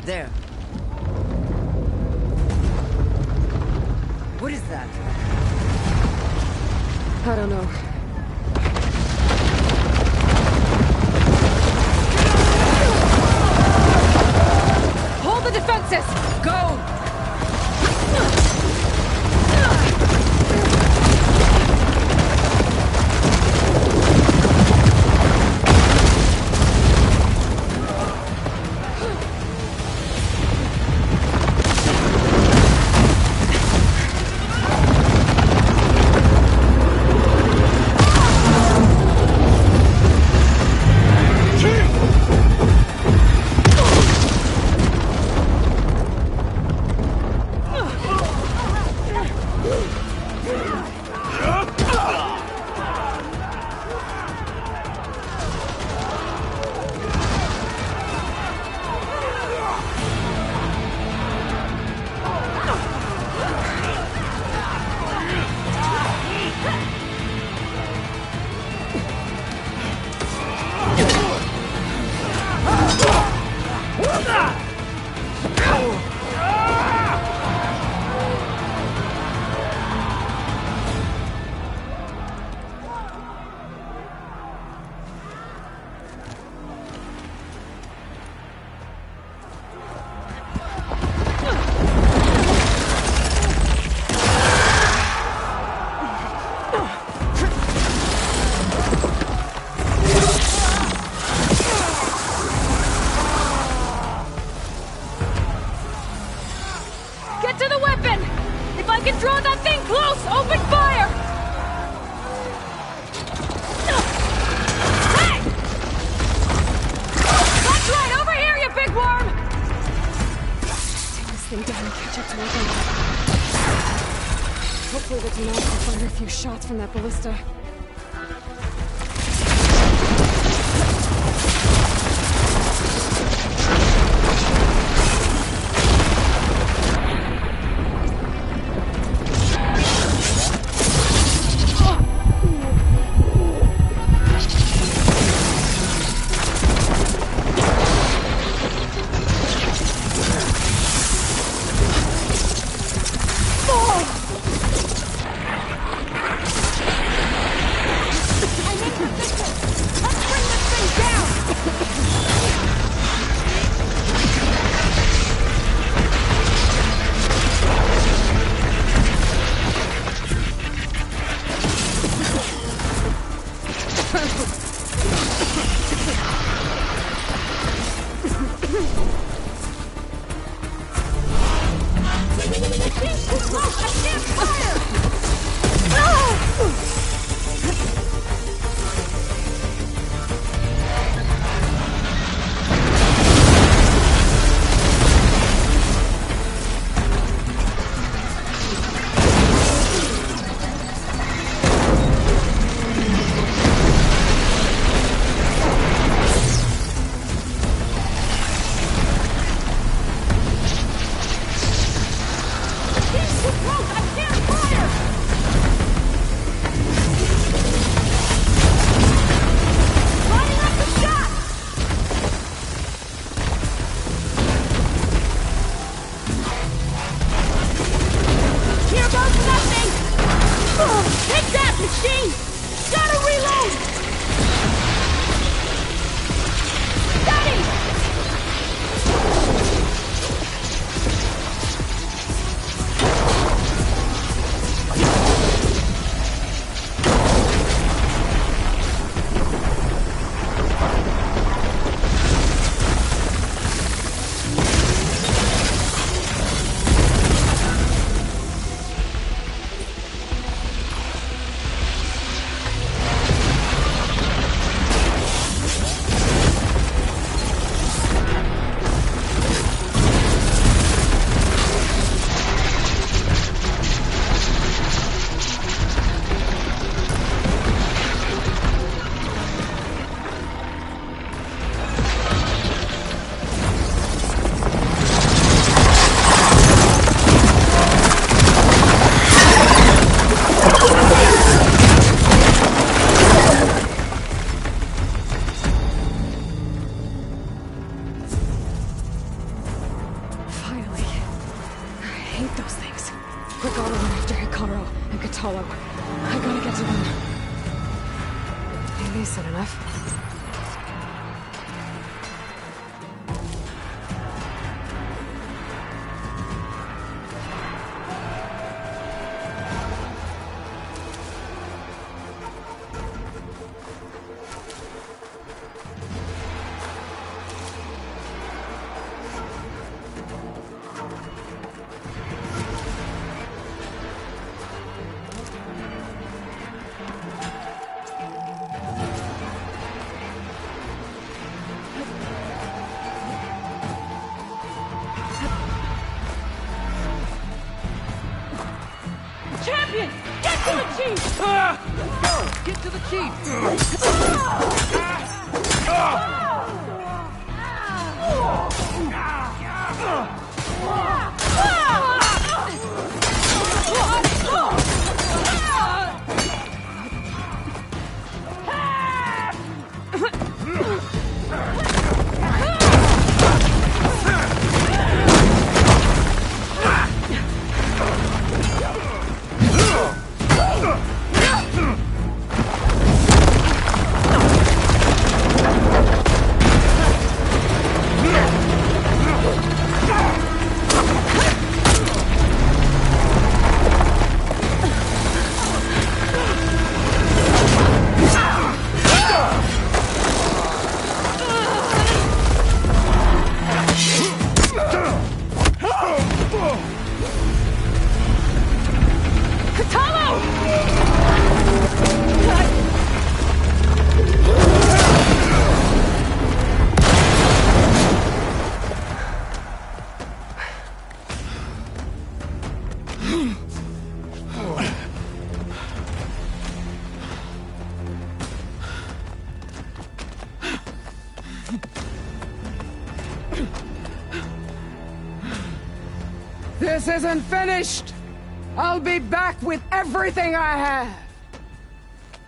There. What is that? I don't know. Hold the defenses! Go! Hopefully the Tenaz will fire a few shots from that ballista. Machine! Gotta reload! Daddy! Champion! Get to the chief! Let's go! Get to the This isn't finished! I'll be back with everything I have!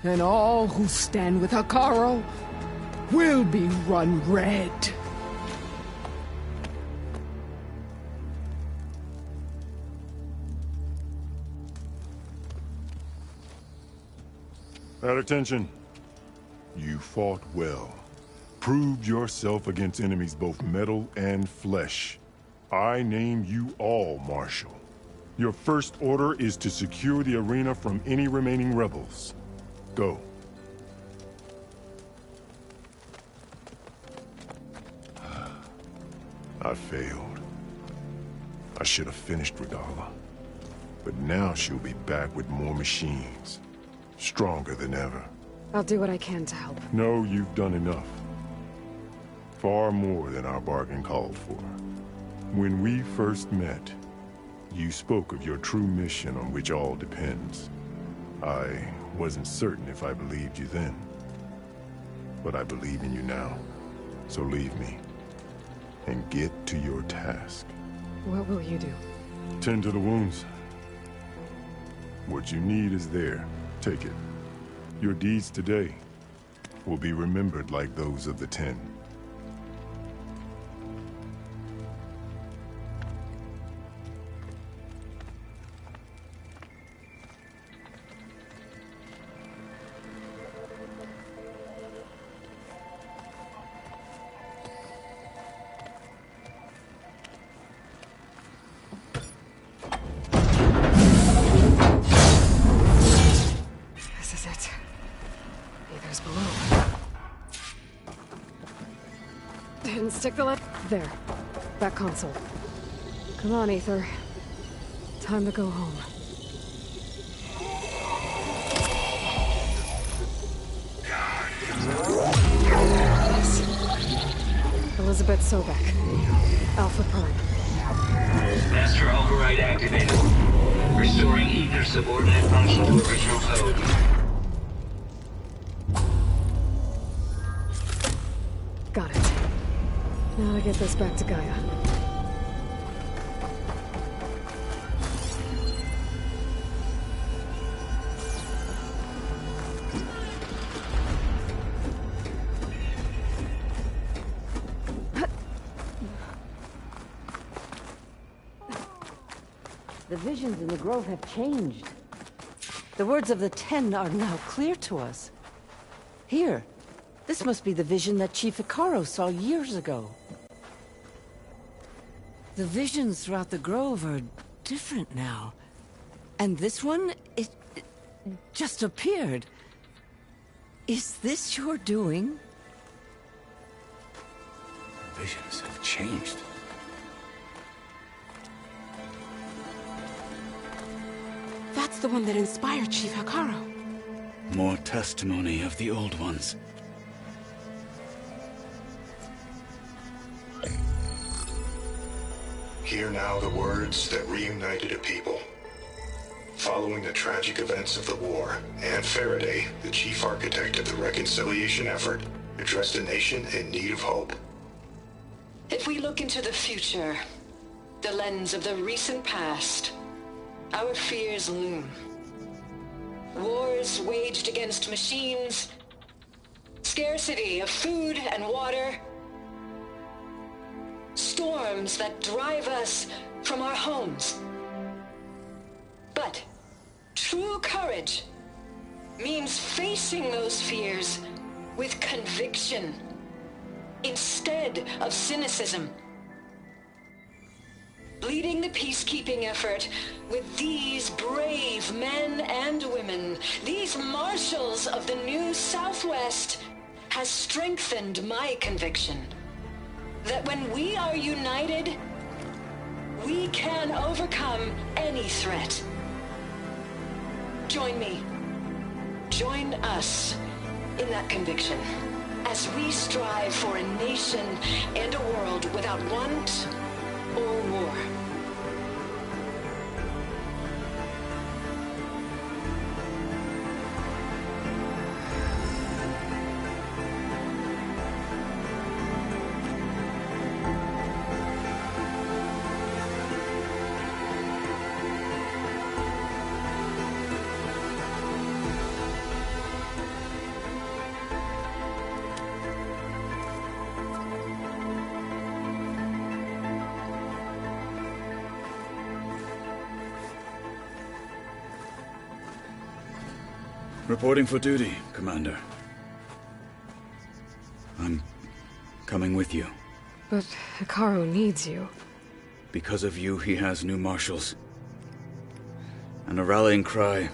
And all who stand with Hekarro will be run red. At attention. You fought well. Proved yourself against enemies both metal and flesh. I name you all Marshal. Your first order is to secure the arena from any remaining rebels. Go. I failed. I should have finished Regalla. But now she'll be back with more machines. Stronger than ever. I'll do what I can to help. No, you've done enough. Far more than our bargain called for. When we first met, you spoke of your true mission on which all depends. I wasn't certain if I believed you then. But I believe in you now. So leave me. And get to your task. What will you do? Tend to the wounds. What you need is there. Take it. Your deeds today will be remembered like those of the Ten. didn't stick the There. Back console. Come on, Aether. Time to go home. Elizabeth Sobek. Alpha Prime. Master override activated. Restoring Aether subordinate function to original code. Got it. Now to get this back to Gaia. The visions in the grove have changed. The words of the Ten are now clear to us. Here, this must be the vision that Chief Hekarro saw years ago. The visions throughout the grove are different now. And this one, it just appeared. Is this your doing? Visions have changed. That's the one that inspired Chief Hekarro. More testimony of the old ones. Hear now the words that reunited a people. Following the tragic events of the war, Anne Faraday, the chief architect of the reconciliation effort, addressed a nation in need of hope. If we look into the future, the lens of the recent past, our fears loom. Wars waged against machines, scarcity of food and water, storms that drive us from our homes. But true courage means facing those fears with conviction instead of cynicism. Leading the peacekeeping effort with these brave men and women, these marshals of the new Southwest, has strengthened my conviction that when we are united, we can overcome any threat. Join me. Join us in that conviction as we strive for a nation and a world without want or war. Reporting for duty, Commander. I'm coming with you. But Hekarro needs you. Because of you, he has new marshals. And a rallying cry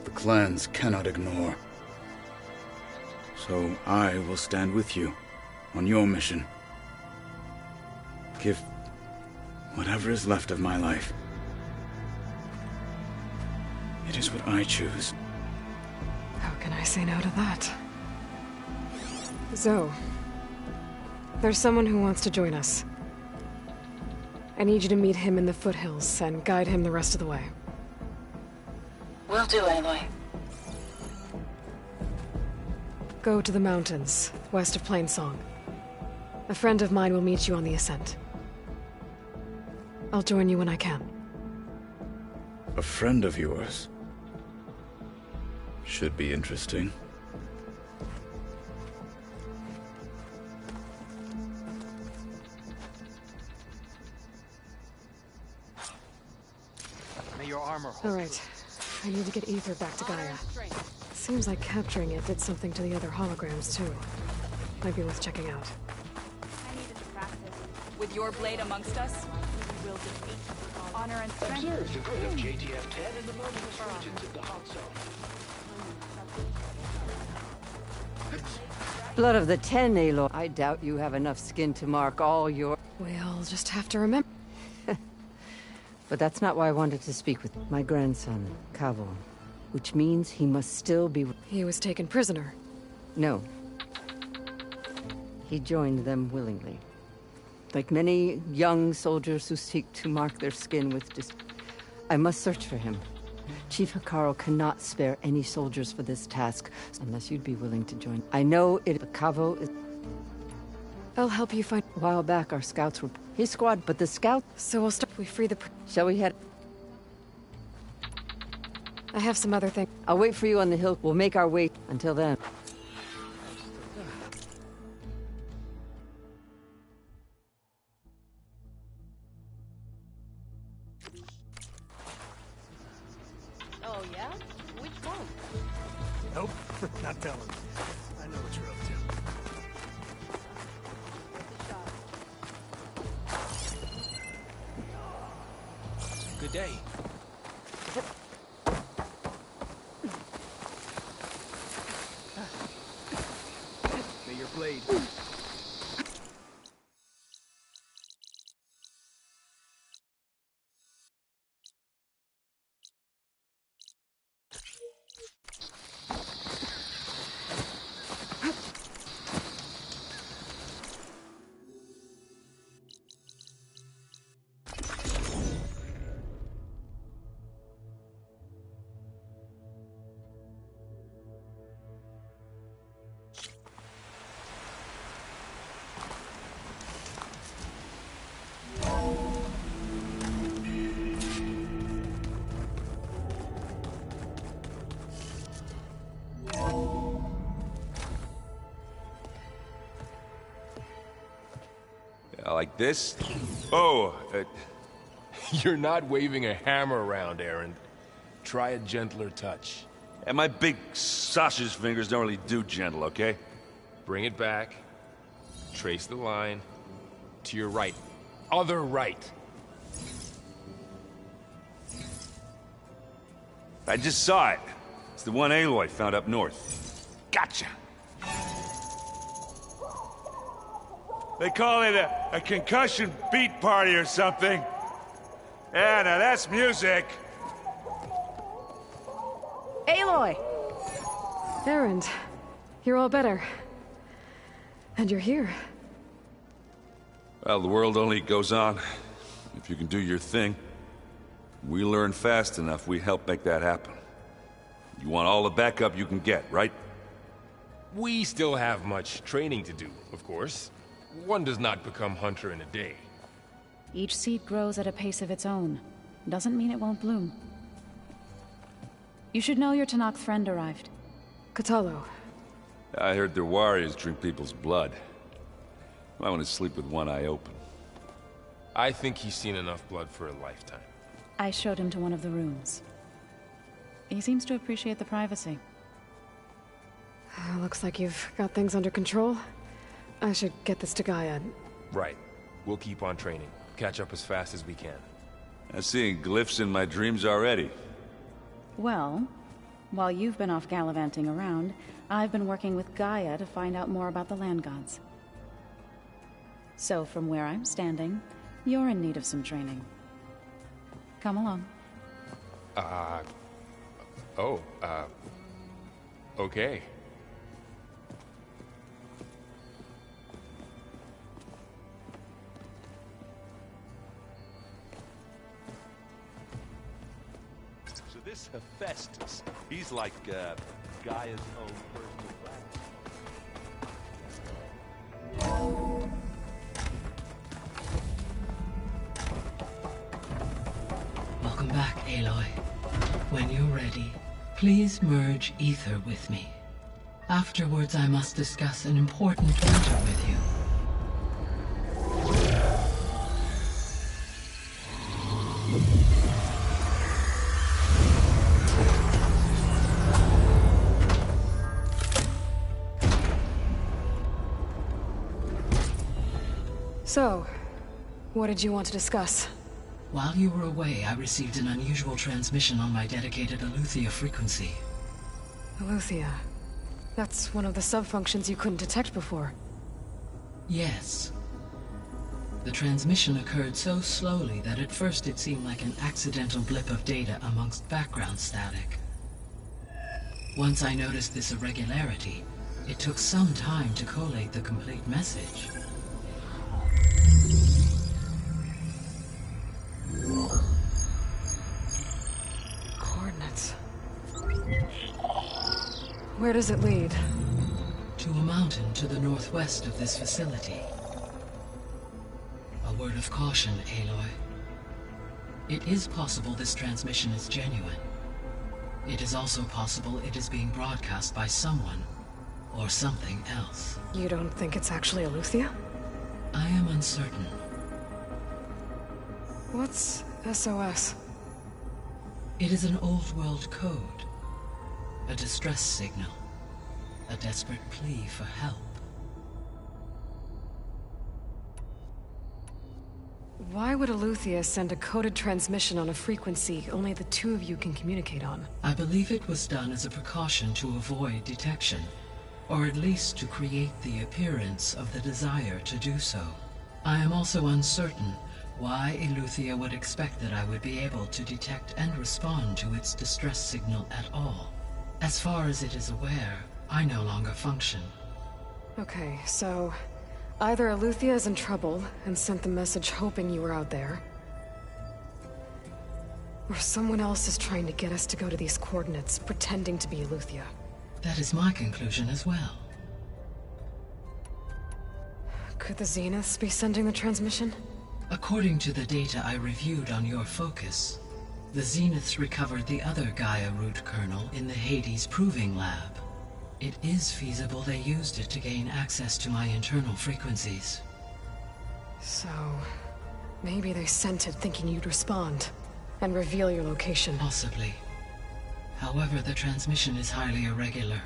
the clans cannot ignore. So I will stand with you on your mission. Give whatever is left of my life. It is what I choose. How can I say no to that? Zoe, there's someone who wants to join us. I need you to meet him in the foothills and guide him the rest of the way. Will do, Aloy. Go to the mountains, west of Plainsong. A friend of mine will meet you on the ascent. I'll join you when I can. A friend of yours? Should be interesting. May your armor hold. All right. I need to get Aether back to Gaia. Seems like capturing it did something to the other holograms, too. Might be worth checking out. I needed to practice. With your blade amongst us, we will defeat. Honor and strength. Observe the good of JTF-10 in the mountainous regions of the hot zone. Blood of the Ten, Aloy. I doubt you have enough skin to mark all your... We'll just have to remember. But that's not why I wanted to speak with my grandson, Kavo. Which means he must still be... He was taken prisoner. No. He joined them willingly. Like many young soldiers who seek to mark their skin with I must search for him. Chief Hekarro cannot spare any soldiers for this task, unless you'd be willing to join. I know Kavo is... I'll help you find... A while back, our scouts were... His squad, but the scout... So we'll start... We free the... Shall we head... I have some other things. I'll wait for you on the hill. We'll make our way. Until then... Oh, yeah? Which one? Nope, not telling. I know what you're up to. Good day. May your blade. Like this? Oh, you're not waving a hammer around, Erend. Try a gentler touch. And my big sausage fingers don't really do gentle, okay? Bring it back. Trace the line. To your right. Other right. I just saw it. It's the one Aloy found up north. Gotcha! They call it a concussion beat party or something. Yeah, now that's music. Aloy! Erend, you're all better. And you're here. Well, the world only goes on if you can do your thing. We learn fast enough, we help make that happen. You want all the backup you can get, right? We still have much training to do, of course. One does not become hunter in a day. Each seed grows at a pace of its own. Doesn't mean it won't bloom. You should know your Tenakth friend arrived. Kotallo. I heard their warriors drink people's blood. I want to sleep with one eye open. I think he's seen enough blood for a lifetime. I showed him to one of the rooms. He seems to appreciate the privacy. Looks like you've got things under control. I should get this to Gaia. Right. We'll keep on training. Catch up as fast as we can. I'm seeing glyphs in my dreams already. Well, while you've been off gallivanting around, I've been working with Gaia to find out more about the land gods. So from where I'm standing, you're in need of some training. Come along. Okay. So this Hephaestus, he's like, Gaia's own personal friend. Welcome back, Aloy. When you're ready, please merge ether with me. Afterwards, I must discuss an important matter with you. So, what did you want to discuss? While you were away, I received an unusual transmission on my dedicated Eleuthia frequency. Eleuthia. That's one of the sub-functions you couldn't detect before. Yes. The transmission occurred so slowly that at first it seemed like an accidental blip of data amongst background static. Once I noticed this irregularity, it took some time to collate the complete message. Coordinates. Where does it lead? To a mountain to the northwest of this facility. A word of caution, Aloy. It is possible this transmission is genuine. It is also possible it is being broadcast by someone, or something else. You don't think it's actually Eleuthia? I am uncertain. What's SOS? It is an old-world code. A distress signal. A desperate plea for help. Why would Eleuthia send a coded transmission on a frequency only the two of you can communicate on? I believe it was done as a precaution to avoid detection, or at least to create the appearance of the desire to do so. I am also uncertain why Eleuthia would expect that I would be able to detect and respond to its distress signal at all. As far as it is aware, I no longer function. Okay, so either Eleuthia is in trouble and sent the message hoping you were out there, or someone else is trying to get us to go to these coordinates, pretending to be Eleuthia. That is my conclusion as well. Could the Zeniths be sending the transmission? According to the data I reviewed on your focus, the Zeniths recovered the other Gaia root kernel in the Hades Proving Lab. It is feasible they used it to gain access to my internal frequencies. So, maybe they sent it thinking you'd respond, and reveal your location. Possibly. However, the transmission is highly irregular.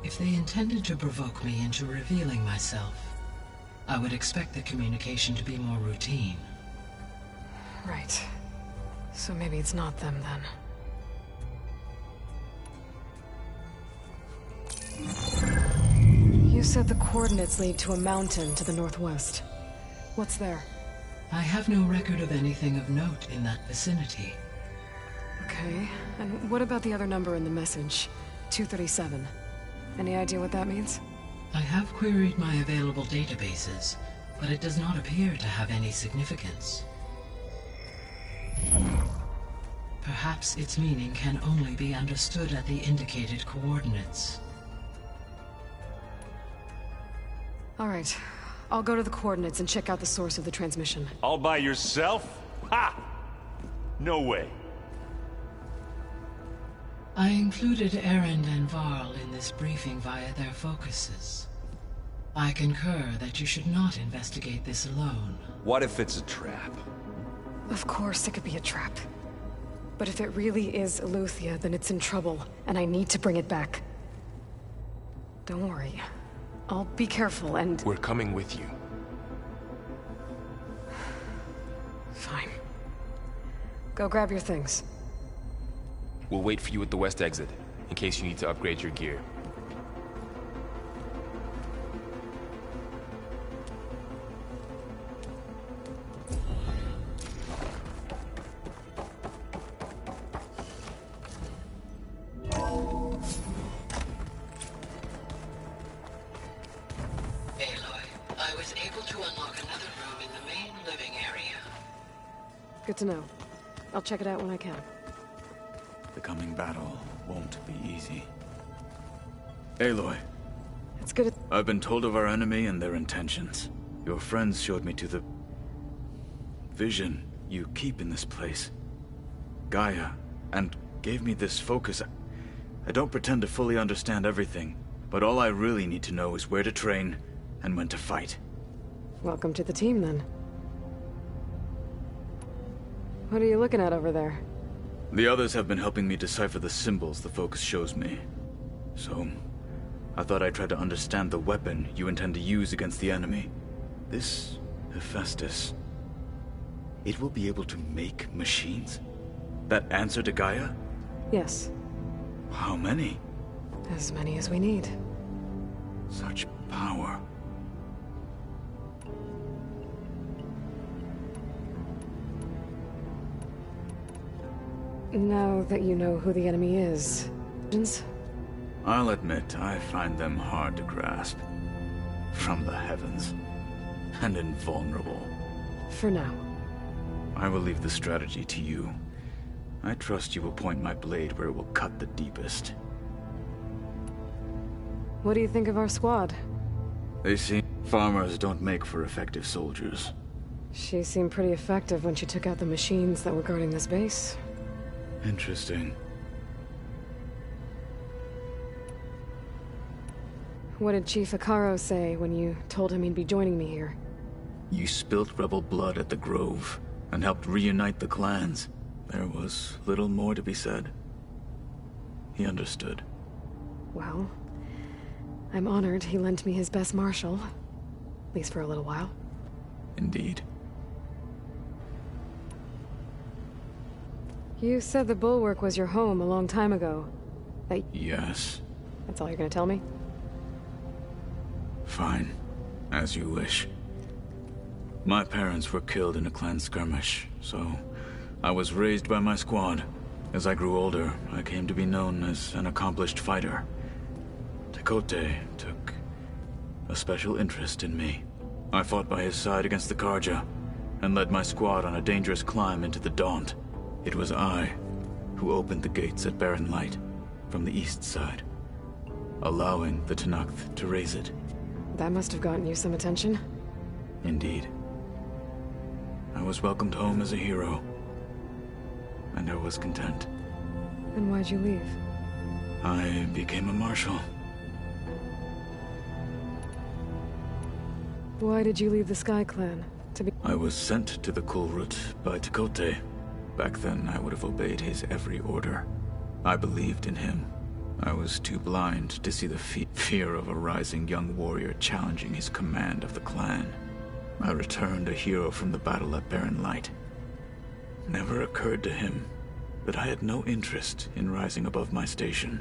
If they intended to provoke me into revealing myself, I would expect the communication to be more routine. Right. So maybe it's not them, then. You said the coordinates lead to a mountain to the northwest. What's there? I have no record of anything of note in that vicinity. Okay, and what about the other number in the message? 237. Any idea what that means? I have queried my available databases, but it does not appear to have any significance. Perhaps its meaning can only be understood at the indicated coordinates. All right. I'll go to the coordinates and check out the source of the transmission. All by yourself? Ha! No way. I included Erend and Varl in this briefing via their focuses. I concur that you should not investigate this alone. What if it's a trap? Of course it could be a trap. But if it really is Eleuthia, then it's in trouble, and I need to bring it back. Don't worry. I'll be careful and... We're coming with you. Fine. Go grab your things. We'll wait for you at the west exit, in case you need to upgrade your gear. Good to know. I'll check it out when I can. The coming battle won't be easy. Aloy. It's good. I've been told of our enemy and their intentions. Your friends showed me to the vision you keep in this place. Gaia, and gave me this focus. I don't pretend to fully understand everything, but all I really need to know is where to train and when to fight. Welcome to the team, then. What are you looking at over there? The others have been helping me decipher the symbols the focus shows me. So, I thought I'd try to understand the weapon you intend to use against the enemy. This Hephaestus, it will be able to make machines? That answer to Gaia? Yes. How many? As many as we need. Such power. Now that you know who the enemy is, I'll admit, I find them hard to grasp. From the heavens. And invulnerable. For now. I will leave the strategy to you. I trust you will point my blade where it will cut the deepest. What do you think of our squad? They seem... Farmers don't make for effective soldiers. She seemed pretty effective when she took out the machines that were guarding this base. Interesting. What did Chief Hekarro say when you told him he'd be joining me here? You spilt rebel blood at the Grove, and helped reunite the clans. There was little more to be said. He understood. Well, I'm honored he lent me his best marshal. At least for a little while. Indeed. You said the Bulwark was your home a long time ago. Yes. That's all you're gonna tell me? Fine. As you wish. My parents were killed in a clan skirmish, so I was raised by my squad. As I grew older, I came to be known as an accomplished fighter. Tekotteh took a special interest in me. I fought by his side against the Carja, and led my squad on a dangerous climb into the Daunt. It was I who opened the gates at Barren Light, from the east side, allowing the Tenakth to raise it. That must have gotten you some attention. Indeed. I was welcomed home as a hero, and I was content. Then why'd you leave? I became a marshal. Why did you leave the Sky Clan? I was sent to the Kulrut by Tekotteh. Back then, I would have obeyed his every order. I believed in him. I was too blind to see the fear of a rising young warrior challenging his command of the clan. I returned a hero from the battle at Barren Light. Never occurred to him that I had no interest in rising above my station.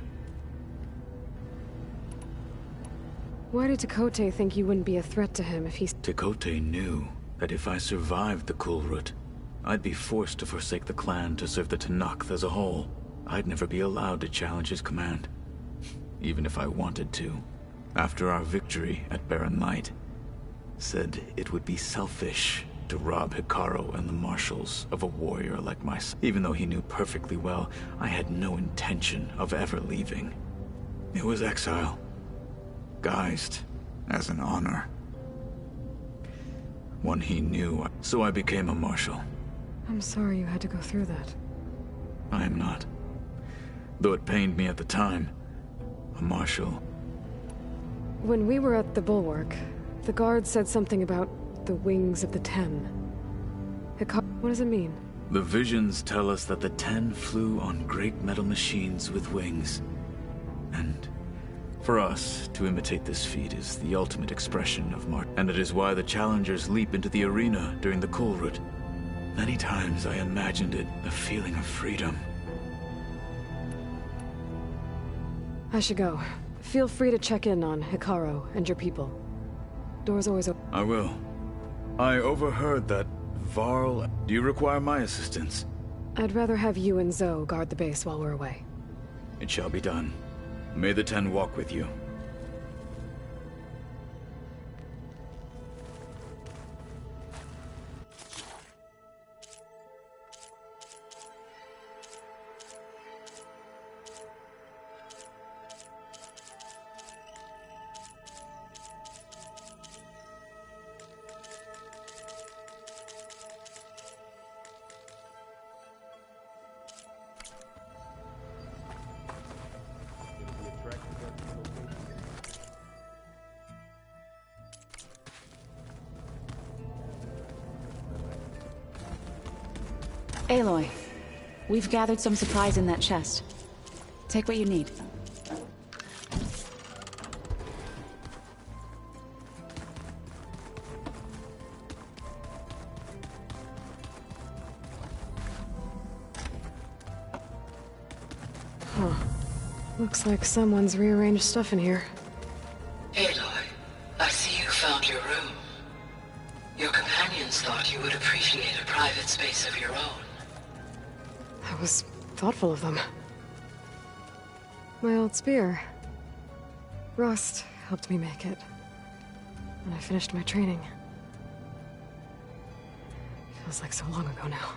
Why did Tekotteh think you wouldn't be a threat to him if he... Tekotteh knew that if I survived the Kulrut, I'd be forced to forsake the clan to serve the Tenakth as a whole. I'd never be allowed to challenge his command, even if I wanted to. After our victory at Barren Light, said it would be selfish to rob Hekarro and the marshals of a warrior like myself, even though he knew perfectly well I had no intention of ever leaving. It was exile, guised as an honor. One he knew, so I became a marshal. I'm sorry you had to go through that. I am not. Though it pained me at the time, a marshal. When we were at the Bulwark, the guard said something about the wings of the Ten. What does it mean? The visions tell us that the Ten flew on great metal machines with wings. And for us, to imitate this feat is the ultimate expression of Mart. And it is why the challengers leap into the arena during the Kulrut. Many times I imagined it a feeling of freedom. I should go. Feel free to check in on Hekarro and your people. Door's always open. I will. I overheard that Varl... Do you require my assistance? I'd rather have you and Zoe guard the base while we're away. It shall be done. May the Ten walk with you. Aloy, we've gathered some supplies in that chest. Take what you need. Huh. Looks like someone's rearranged stuff in here. Aloy, I see you found your room. Your companions thought you would appreciate a private space of your own. That was thoughtful of them. My old spear. Rust helped me make it. When I finished my training. Feels like so long ago now.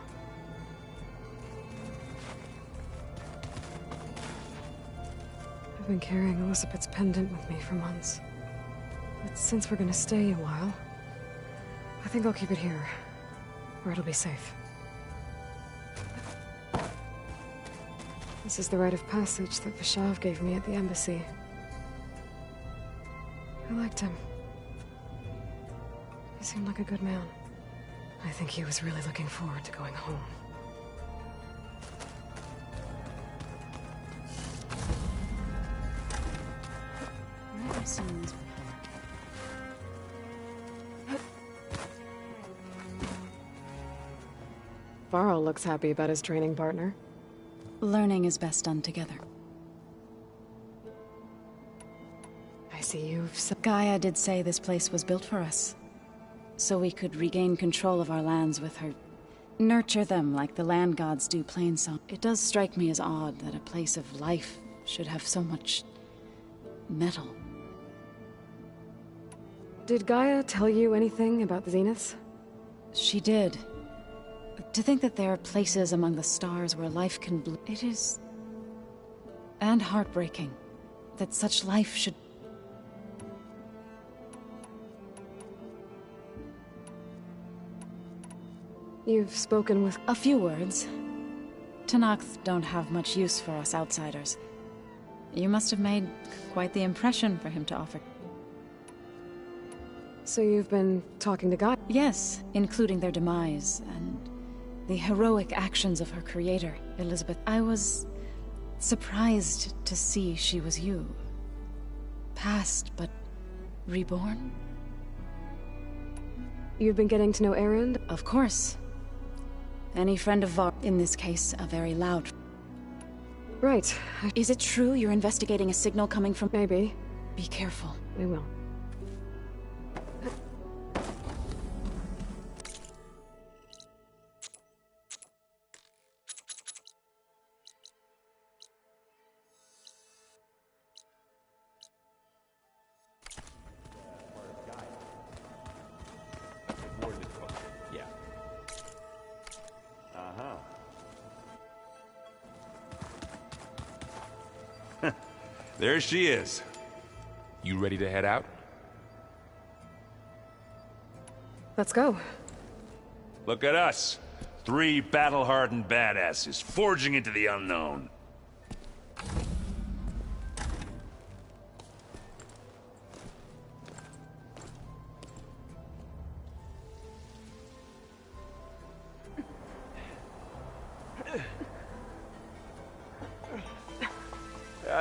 I've been carrying Elizabeth's pendant with me for months. But since we're gonna stay a while, I think I'll keep it here, where it'll be safe. This is the rite of passage that Vashav gave me at the embassy. I liked him. He seemed like a good man. I think he was really looking forward to going home. Where have I seen this? Varl looks happy about his training partner. Learning is best done together. I see you've... Gaia did say this place was built for us. So we could regain control of our lands with her. Nurture them like the land gods do Plainsong. It does strike me as odd that a place of life should have so much... metal. Did Gaia tell you anything about the Zeniths? She did. To think that there are places among the stars where life can bloom. It is... and heartbreaking that such life should... You've spoken with... A few words. Tenakth don't have much use for us outsiders. You must have made quite the impression for him to offer. So you've been talking to Gaia? Yes, including their demise and the heroic actions of her creator, Elizabeth. I was surprised to see she was you. Past, but reborn? You've been getting to know Erend? Of course. Any friend of Var, in this case, a very loud. Right. Is it true you're investigating a signal coming from... Maybe. Be careful. We will. There she is. You ready to head out? Let's go. Look at us. 3 battle-hardened badasses, forging into the unknown.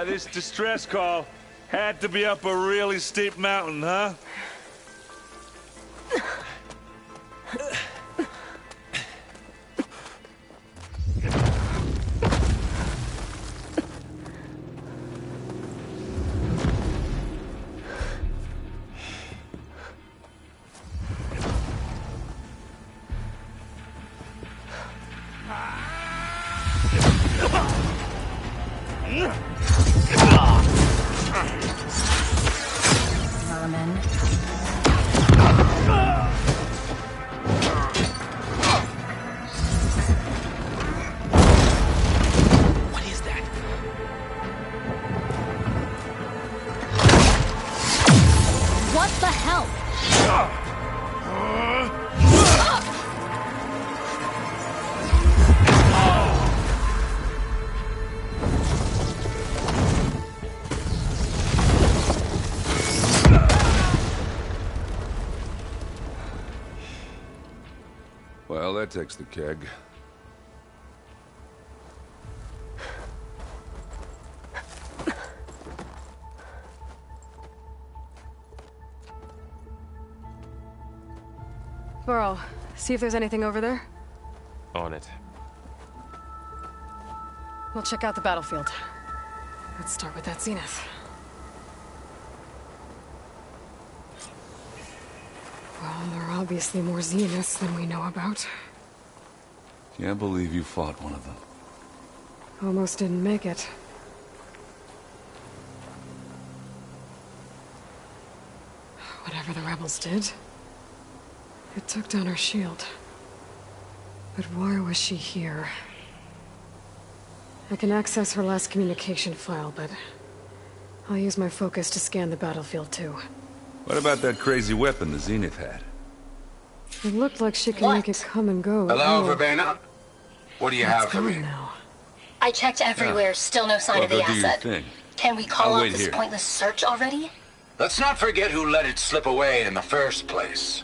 This distress call had to be up a really steep mountain, huh? Well, that takes the keg. Varl, see if there's anything over there. On it. We'll check out the battlefield. Let's start with that zenith. Well, there are obviously more zeniths than we know about. Can't believe you fought one of them. Almost didn't make it. Whatever the rebels did, it took down her shield. But why was she here? I can access her last communication file, but I'll use my focus to scan the battlefield too. What about that crazy weapon the Zenith had? It looked like she could make it come and go. Hello, Verbena? What do you have for me? Now? I checked everywhere, still no sign of the asset. Can we call off this pointless search already? Let's not forget who let it slip away in the first place.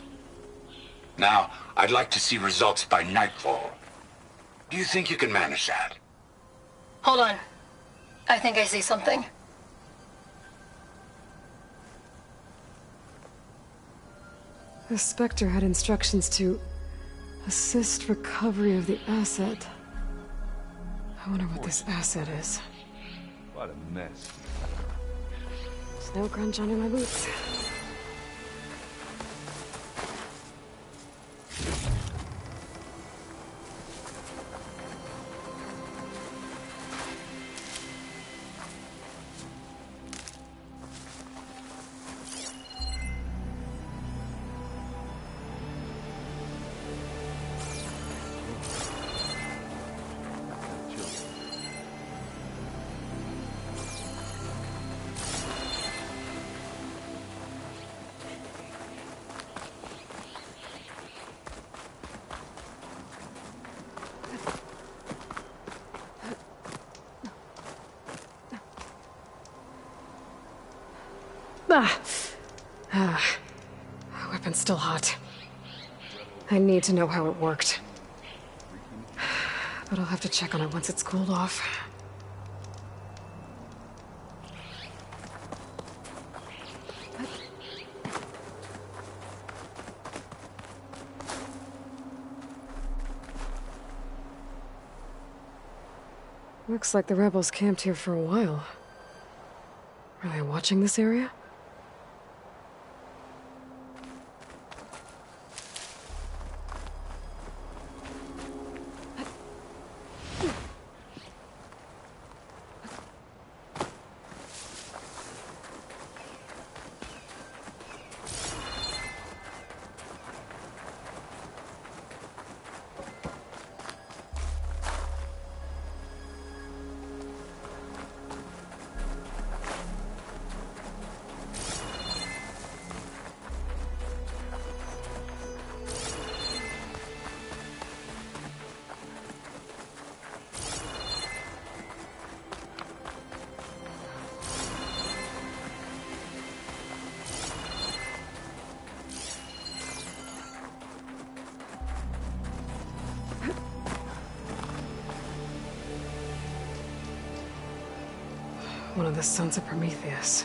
Now, I'd like to see results by nightfall. Do you think you can manage that? Hold on. I think I see something. The Spectre had instructions to assist recovery of the asset. I wonder what this asset is. What a mess. Snow crunch under my boots. Weapon's still hot. I need to know how it worked. But I'll have to check on it once it's cooled off. Looks like the rebels camped here for a while. Are they watching this area? One of the sons of Prometheus.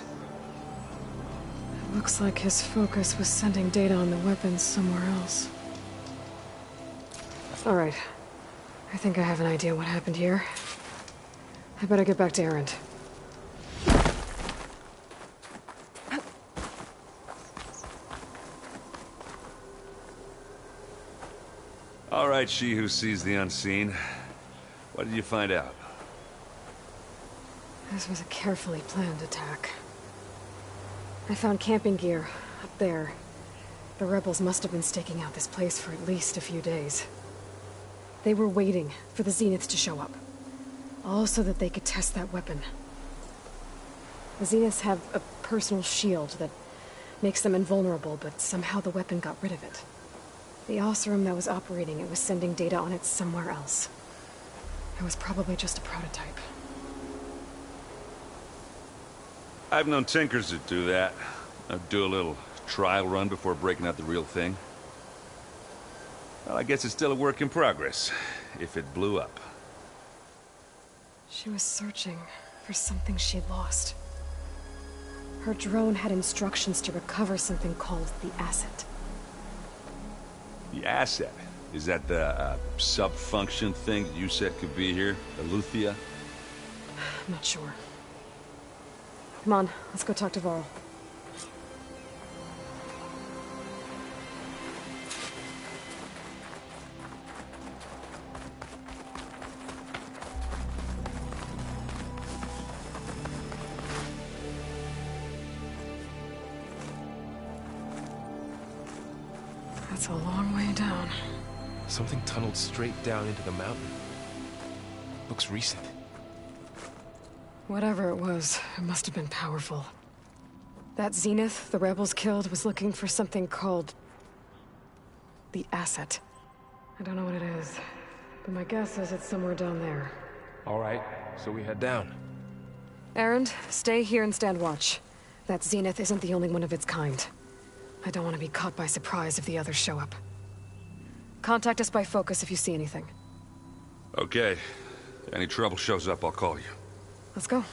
It looks like his focus was sending data on the weapons somewhere else. Alright. I think I have an idea what happened here. I better get back to Erend. All right, she who sees the unseen. What did you find out? This was a carefully planned attack. I found camping gear up there. The rebels must have been staking out this place for at least a few days. They were waiting for the Zeniths to show up. All so that they could test that weapon. The Zeniths have a personal shield that makes them invulnerable, but somehow the weapon got rid of it. The Oseram that was operating it was sending data on it somewhere else. It was probably just a prototype. I've known tinkers that do that. I'd do a little trial run before breaking out the real thing. Well, I guess it's still a work in progress, if it blew up. She was searching for something she'd lost. Her drone had instructions to recover something called the asset. The asset? Is that the sub-function thing that you said could be here? Eleuthia? I'm not sure. Come on, let's go talk to Varl. That's a long way down. Something tunneled straight down into the mountain. Looks recent. Whatever it was, it must have been powerful. That Zenith the rebels killed was looking for something called the Asset. I don't know what it is, but my guess is it's somewhere down there. All right, so we head down. Erend, stay here and stand watch. That Zenith isn't the only one of its kind. I don't want to be caught by surprise if the others show up. Contact us by focus if you see anything. Okay. Any trouble shows up, I'll call you. Let's go.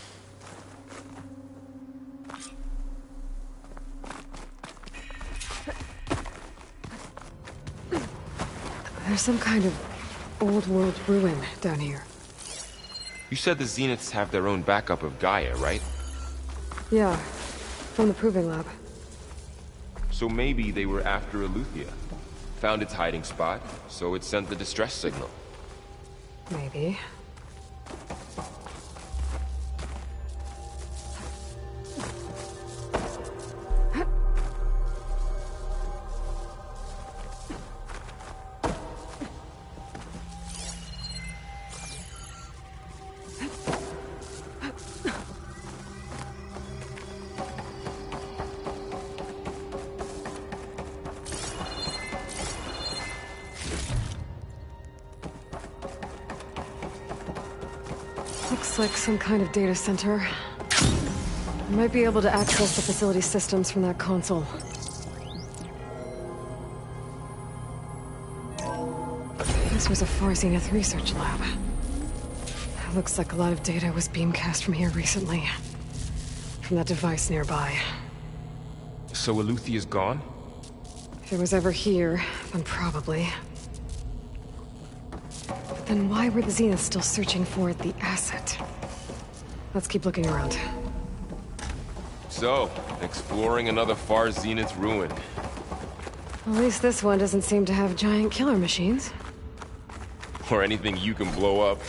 There's some kind of old world ruin down here. You said the Zeniths have their own backup of Gaia, right? Yeah, from the Proving Lab. So maybe they were after Eleuthia. Found its hiding spot, so it sent the distress signal. Maybe. Looks like some kind of data center. I might be able to access the facility systems from that console. This was a Far Zenith research lab. It looks like a lot of data was beamcast from here recently. From that device nearby. So Eleuthia's gone? If it was ever here, then probably. But then why were the Zeniths still searching for the Asset? Let's keep looking around. So, exploring another Far Zenith ruin. At least this one doesn't seem to have giant killer machines. Or anything you can blow up.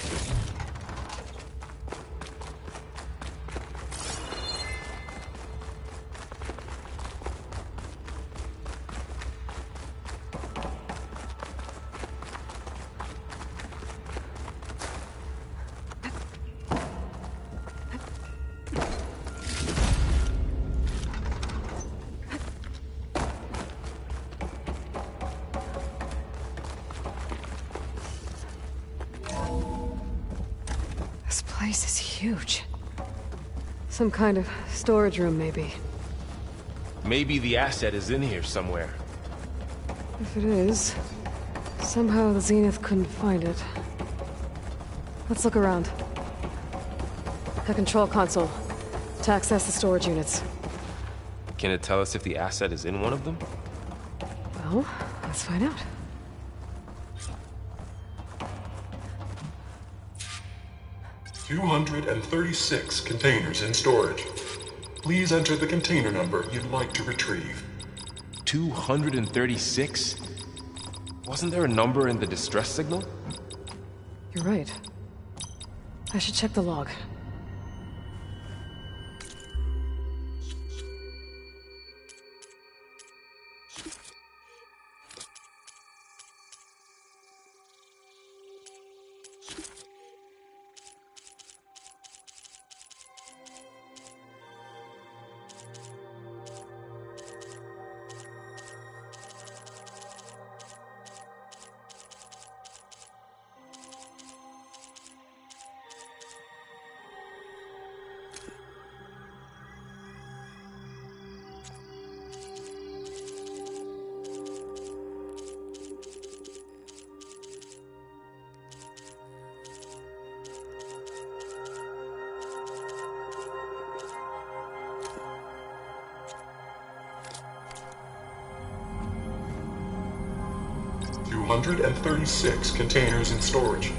This place is huge. Some kind of storage room, maybe. Maybe the Asset is in here somewhere. If it is, somehow the Zenith couldn't find it. Let's look around. The control console. To access the storage units. Can it tell us if the Asset is in one of them? Well, let's find out. $236 containers in storage. Please enter the container number you'd like to retrieve. 236? Wasn't there a number in the distress signal? You're right. I should check the log. $236 containers in storage.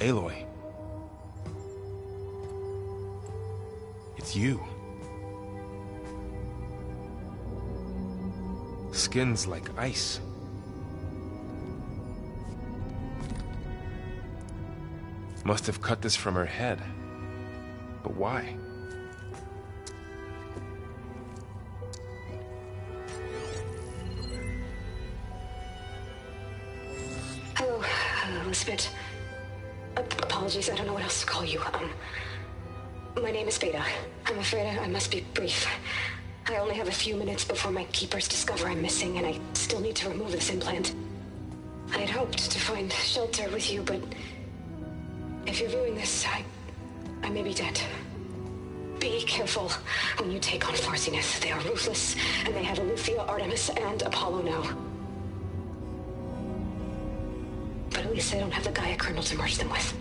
Aloy. It's you. Skin's like ice. Must have cut this from her head. But why? Hello, Elizabeth. Apologies, I don't know what else to call you. My name is Beta. I'm afraid I must be brief. I only have a few minutes before my keepers discover I'm missing, and I still need to remove this implant. I had hoped to find shelter with you, but if you're viewing this, I may be dead. Be careful when you take on Far Zenith. They are ruthless, and they have Eleuthia, Artemis, and Apollo now. But at least I don't have the Gaia kernel to merge them with.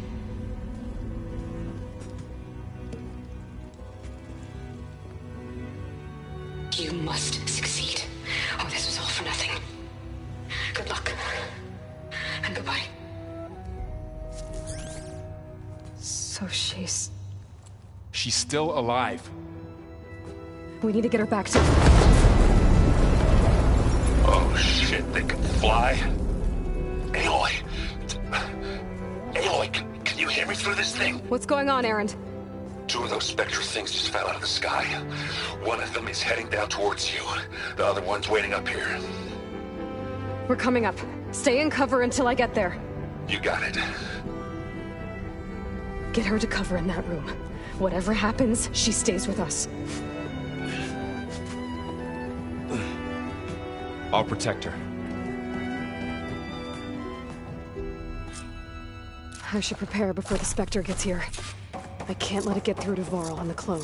You must succeed, or this was all for nothing. Good luck, and goodbye. So she's still alive. We need to get her back to... Oh shit, they can fly? Aloy! Aloy, can you hear me through this thing? What's going on, Erend? 2 of those Spectre things just fell out of the sky. One of them is heading down towards you. The other one's waiting up here. We're coming up. Stay in cover until I get there. You got it. Get her to cover in that room. Whatever happens, she stays with us. I'll protect her. I should prepare before the Spectre gets here. I can't let it get through to Varl and the clone.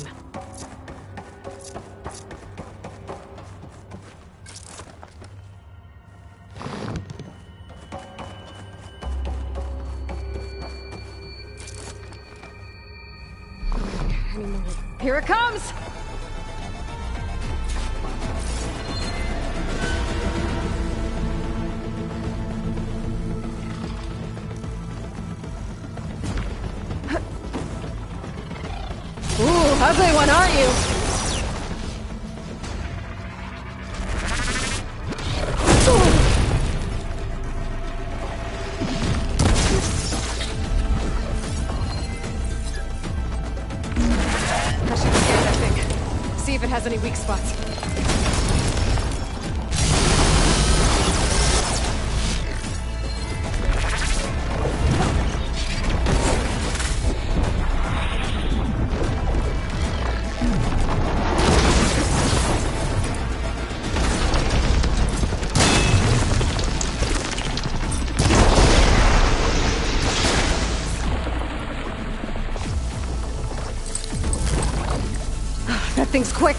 Here it comes! Ooh, ugly one, aren't you? I should scan that thing. See if it has any weak spots. That thing's quick.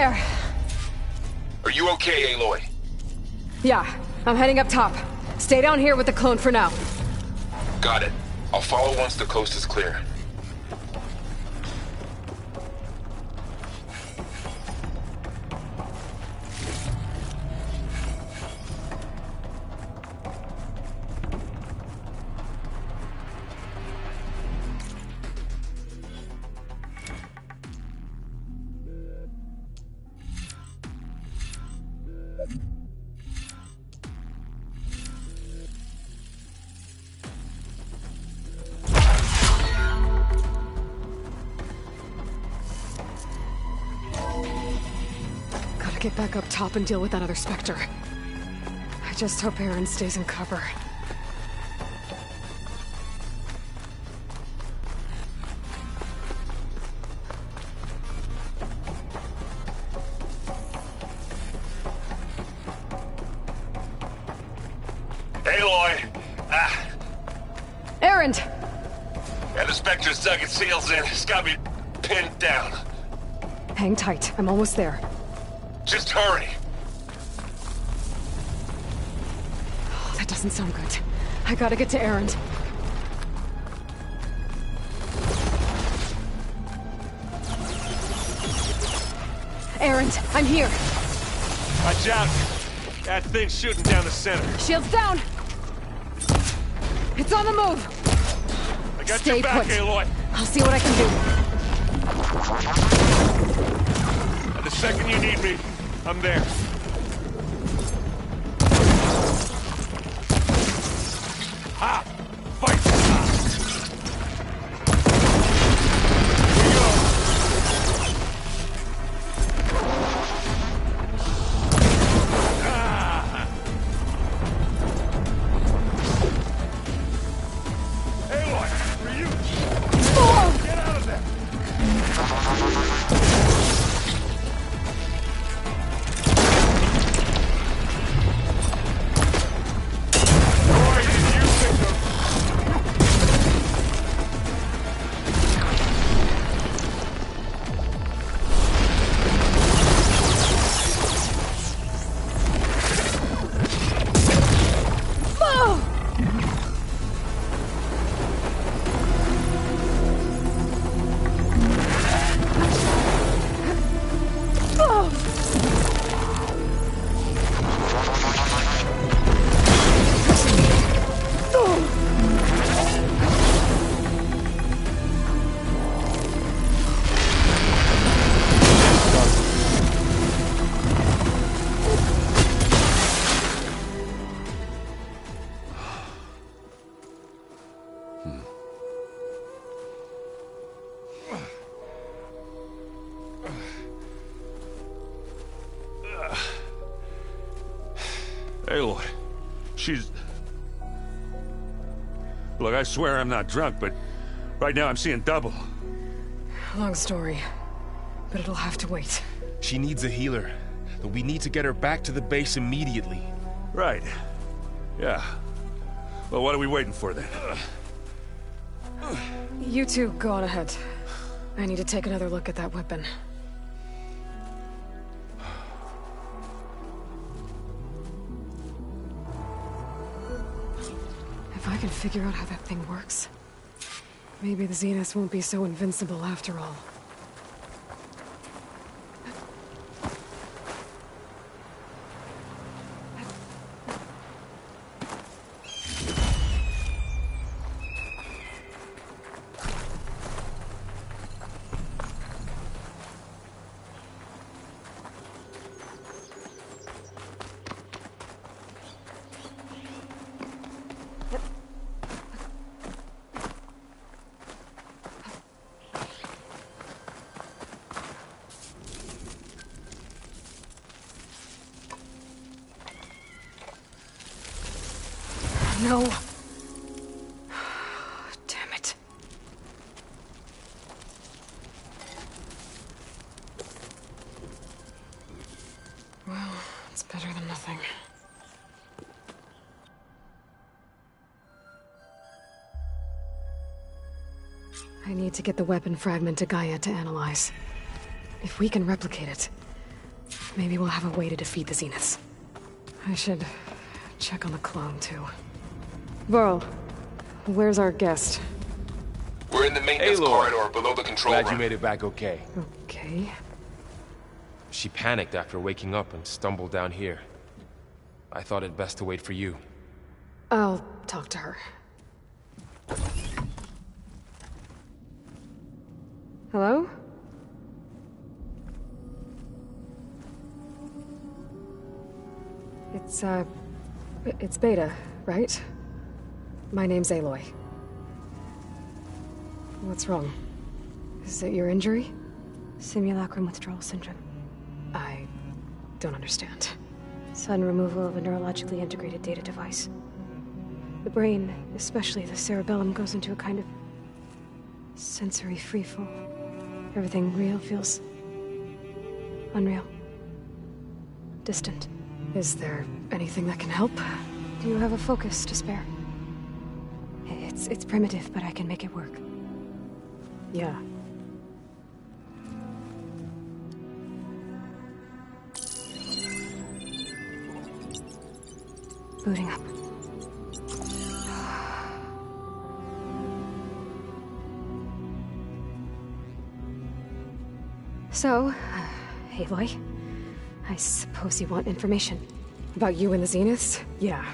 there. Are you okay, Aloy? Yeah, I'm heading up top. Stay down here with the clone for now. Got it. I'll follow once the coast is clear. Get back up top and deal with that other Spectre. I just hope Erend stays in cover. Aloy! Erend! Yeah, the Spectre's dug its heels in. It's got me pinned down. Hang tight. I'm almost there. Just hurry. Oh, that doesn't sound good. I gotta get to Erend. Erend, I'm here. Watch out. That thing's shooting down the center. Shields down. It's on the move. I got Stay your back, put. Aloy. I'll see what I can do. And the second you need me, I'm there. Ha! Fight! Aloy, she's... Look, I swear I'm not drunk, but right now I'm seeing double. Long story, but it'll have to wait. She needs a healer, but we need to get her back to the base immediately. Right. Yeah. Well, what are we waiting for then? You two go on ahead. I need to take another look at that weapon. If I can figure out how that thing works, maybe the Zeniths won't be so invincible after all. No. Damn it. Well, it's better than nothing. I need to get the weapon fragment to Gaia to analyze. If we can replicate it, maybe we'll have a way to defeat the Zeniths. I should check on the clone, too. Varl, where's our guest? We're in the maintenance corridor below the control room. Glad you made it back okay. Okay. She panicked after waking up and stumbled down here. I thought it best to wait for you. I'll talk to her. Hello? It's Beta, right? My name's Aloy. What's wrong? Is it your injury? Simulacrum withdrawal syndrome. I don't understand. Sudden removal of a neurologically integrated data device. The brain, especially the cerebellum, goes into a kind of sensory freefall. Everything real feels unreal. Distant. Is there anything that can help? Do you have a focus to spare? It's primitive, but I can make it work. Yeah. Booting up. So, Aloy, I suppose you want information. About you and the Zeniths? Yeah.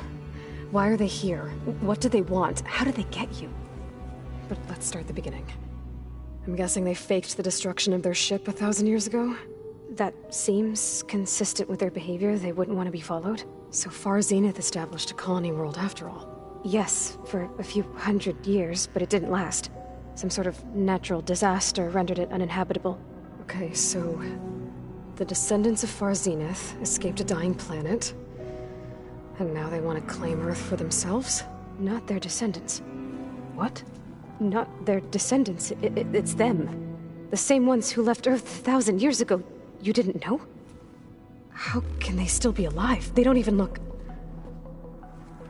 Why are they here? What do they want? How did they get you? But let's start at the beginning. I'm guessing they faked the destruction of their ship 1,000 years ago? That seems consistent with their behavior. They wouldn't want to be followed. So Far Zenith established a colony world after all. Yes, for a few hundred years, but it didn't last. Some sort of natural disaster rendered it uninhabitable. Okay, so the descendants of Far Zenith escaped a dying planet, and now they want to claim Earth for themselves? Not their descendants. What? Not their descendants. It's them. The same ones who left Earth 1,000 years ago. You didn't know? How can they still be alive? They don't even look...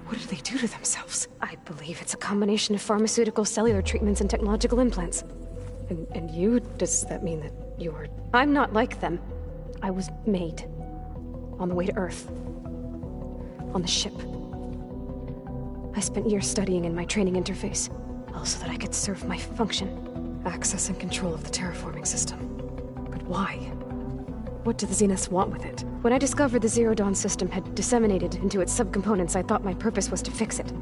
What did they do to themselves? I believe it's a combination of pharmaceutical, cellular treatments, and technological implants. And you? Does that mean that you're... I'm not like them. I was made. On the way to Earth. On the ship. I spent years studying in my training interface, all so that I could serve my function. Access and control of the terraforming system. But why? What do the Zeniths want with it? When I discovered the Zero Dawn system had disseminated into its subcomponents, I thought my purpose was to fix it.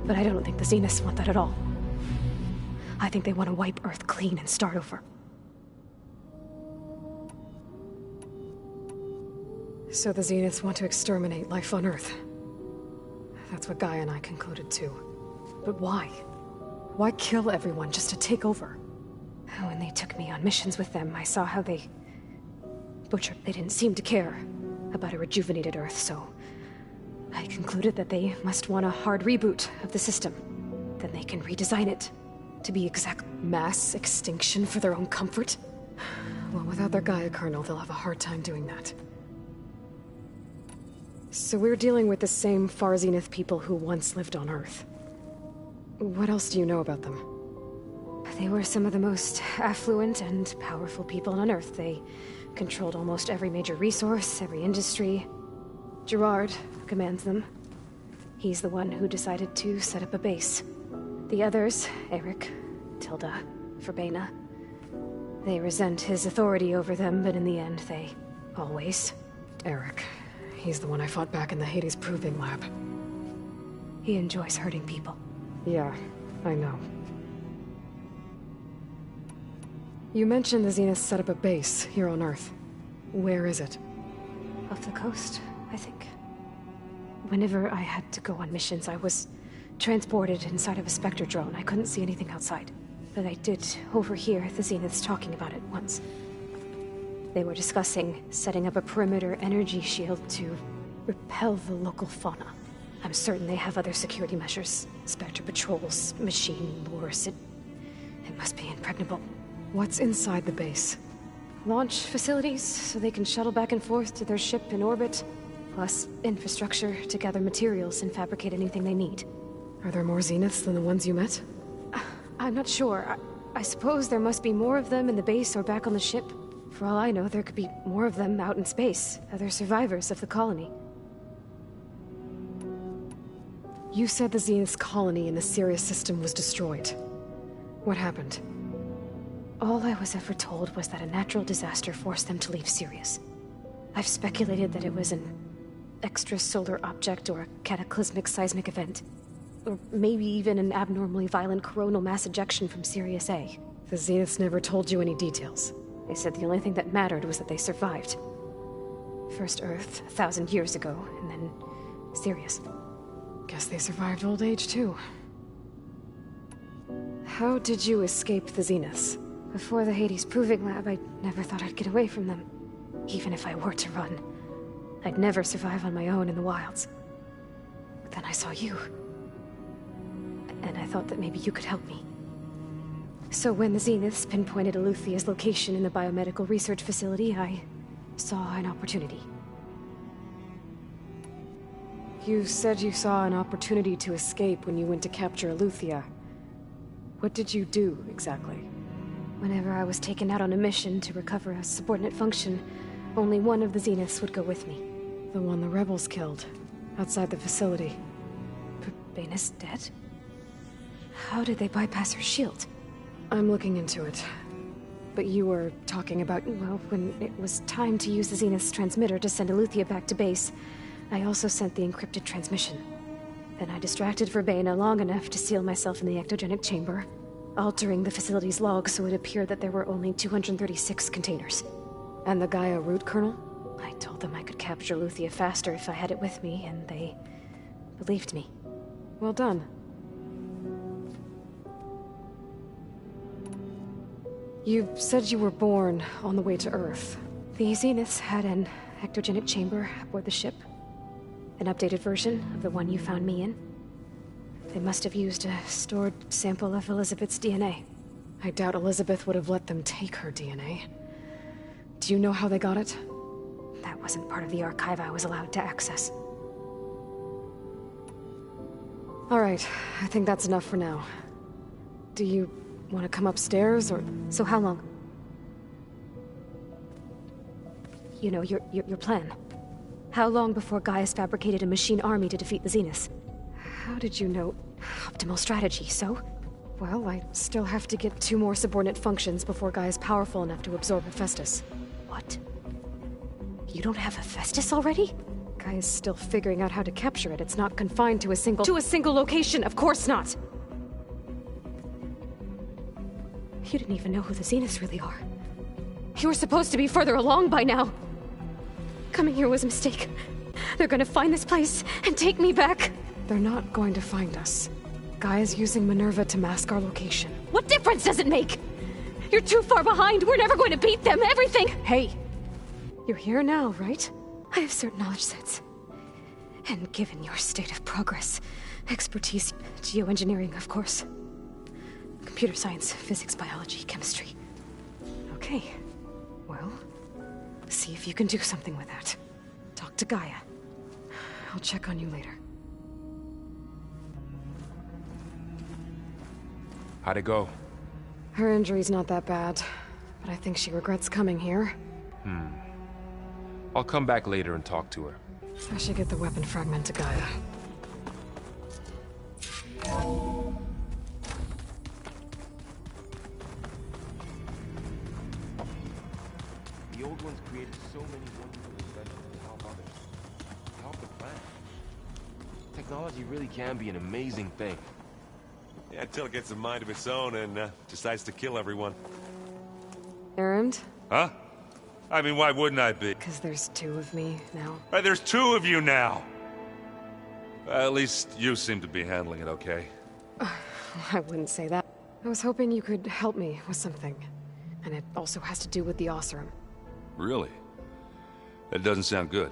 But I don't think the Zeniths want that at all. I think they want to wipe Earth clean and start over. So the Zeniths want to exterminate life on Earth. That's what Gaia and I concluded too. But why? Why kill everyone just to take over? When they took me on missions with them, I saw how they... butchered. They didn't seem to care about a rejuvenated Earth, so... I concluded that they must want a hard reboot of the system. Then they can redesign it to be exact... Mass extinction for their own comfort? Well, without their Gaia kernel, they'll have a hard time doing that. So we're dealing with the same Far Zenith people who once lived on Earth. What else do you know about them? They were some of the most affluent and powerful people on Earth. They controlled almost every major resource, every industry. Gerard commands them. He's the one who decided to set up a base. The others, Eric, Tilda, Verbena, they resent his authority over them, but in the end, they always... Eric. He's the one I fought back in the Hades Proving Lab. He enjoys hurting people. Yeah, I know. You mentioned the Zeniths set up a base here on Earth. Where is it? Off the coast, I think. Whenever I had to go on missions, I was transported inside of a Spectre drone. I couldn't see anything outside. But I did overhear the Zeniths talking about it once. They were discussing setting up a perimeter energy shield to repel the local fauna. I'm certain they have other security measures. Spectre patrols, machine lures. It must be impregnable. What's inside the base? Launch facilities, so they can shuttle back and forth to their ship in orbit. Plus, infrastructure to gather materials and fabricate anything they need. Are there more Zeniths than the ones you met? I'm not sure. I suppose there must be more of them in the base or back on the ship. For all I know, there could be more of them out in space, other survivors of the colony. You said the Zenith's colony in the Sirius system was destroyed. What happened? All I was ever told was that a natural disaster forced them to leave Sirius. I've speculated that it was an extrasolar object or a cataclysmic seismic event. Or maybe even an abnormally violent coronal mass ejection from Sirius A. The Zeniths never told you any details. They said the only thing that mattered was that they survived. First Earth, 1,000 years ago, and then Sirius. Guess they survived old age, too. How did you escape the Zeniths? Before the Hades Proving Lab, I never thought I'd get away from them. Even if I were to run. I'd never survive on my own in the wilds. But then I saw you. And I thought that maybe you could help me. So when the Zeniths pinpointed Eluthia's location in the biomedical research facility, I saw an opportunity. You said you saw an opportunity to escape when you went to capture Eluthia. What did you do, exactly? Whenever I was taken out on a mission to recover a subordinate function, only one of the Zeniths would go with me. The one the rebels killed, outside the facility. Baina's dead? How did they bypass her shield? I'm looking into it. But you were talking about... Well, when it was time to use the Zenith's transmitter to send Eluthia back to base, I also sent the encrypted transmission. Then I distracted Verbena long enough to seal myself in the ectogenic chamber, altering the facility's log so it appeared that there were only 236 containers. And the Gaia root kernel? I told them I could capture Eluthia faster if I had it with me, and they believed me. Well done. You said you were born on the way to Earth. The Zeniths had an ectogenic chamber aboard the ship. An updated version of the one you found me in. They must have used a stored sample of Elizabeth's DNA. I doubt Elizabeth would have let them take her DNA. Do you know how they got it? That wasn't part of the archive I was allowed to access. All right, I think that's enough for now. Do you want to come upstairs, or... So how long? You know, your plan. How long before Gaia's fabricated a machine army to defeat the Zeniths? How did you know? Optimal strategy, so? Well, I still have to get 2 more subordinate functions before Gaia's powerful enough to absorb Hephaestus. What? You don't have Hephaestus already? Gaia's still figuring out how to capture it. It's not confined to a single... To a single location, of course not! You didn't even know who the Zeniths really are. You were supposed to be further along by now. Coming here was a mistake. They're gonna find this place and take me back. They're not going to find us. Gaia's using Minerva to mask our location. What difference does it make? You're too far behind. We're never going to beat them. Everything... Hey! You're here now, right? I have certain knowledge sets. And given your state of progress, expertise, geoengineering, of course. Computer science, physics, biology, chemistry. Okay. Well, see if you can do something with that. Talk to Gaia. I'll check on you later. How'd it go? Her injury's not that bad, but I think she regrets coming here. I'll come back later and talk to her. I should get the weapon fragment to Gaia. The old ones created so many wonderful inventions to help others. To help the planet. Technology really can be an amazing thing. Yeah, until it gets a mind of its own and decides to kill everyone. Erend? Huh? I mean, why wouldn't I be? Because there's 2 of me now. There's 2 of you now! At least you seem to be handling it okay. I wouldn't say that. I was hoping you could help me with something. And it also has to do with the Oseram. Really? That doesn't sound good.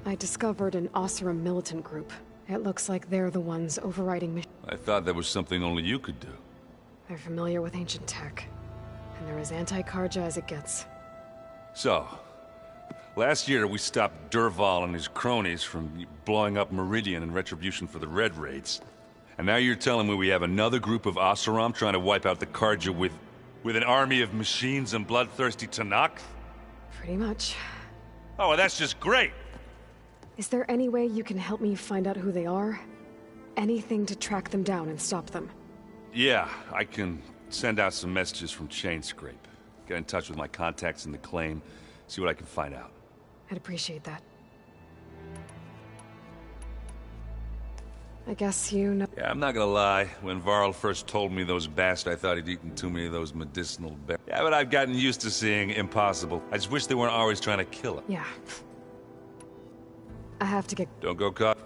I discovered an Oseram militant group. It looks like they're the ones overriding missions. I thought that was something only you could do. They're familiar with ancient tech. And they're as anti-Carja as it gets. So, last year we stopped Dervahl and his cronies from blowing up Meridian in retribution for the Red Raids. And now you're telling me we have another group of Oseram trying to wipe out the Carja with... With an army of machines and bloodthirsty Tenakth? Pretty much. Oh, well, that's just great! Is there any way you can help me find out who they are? Anything to track them down and stop them? Yeah, I can send out some messages from Chainscrape. Get in touch with my contacts in the claim, see what I can find out. I'd appreciate that. I guess you know— Yeah, I'm not gonna lie. When Varl first told me those bastards, I thought he'd eaten too many of those medicinal berries. Yeah, but I've gotten used to seeing impossible. I just wish they weren't always trying to kill him. Yeah. I have to get— Don't go caught.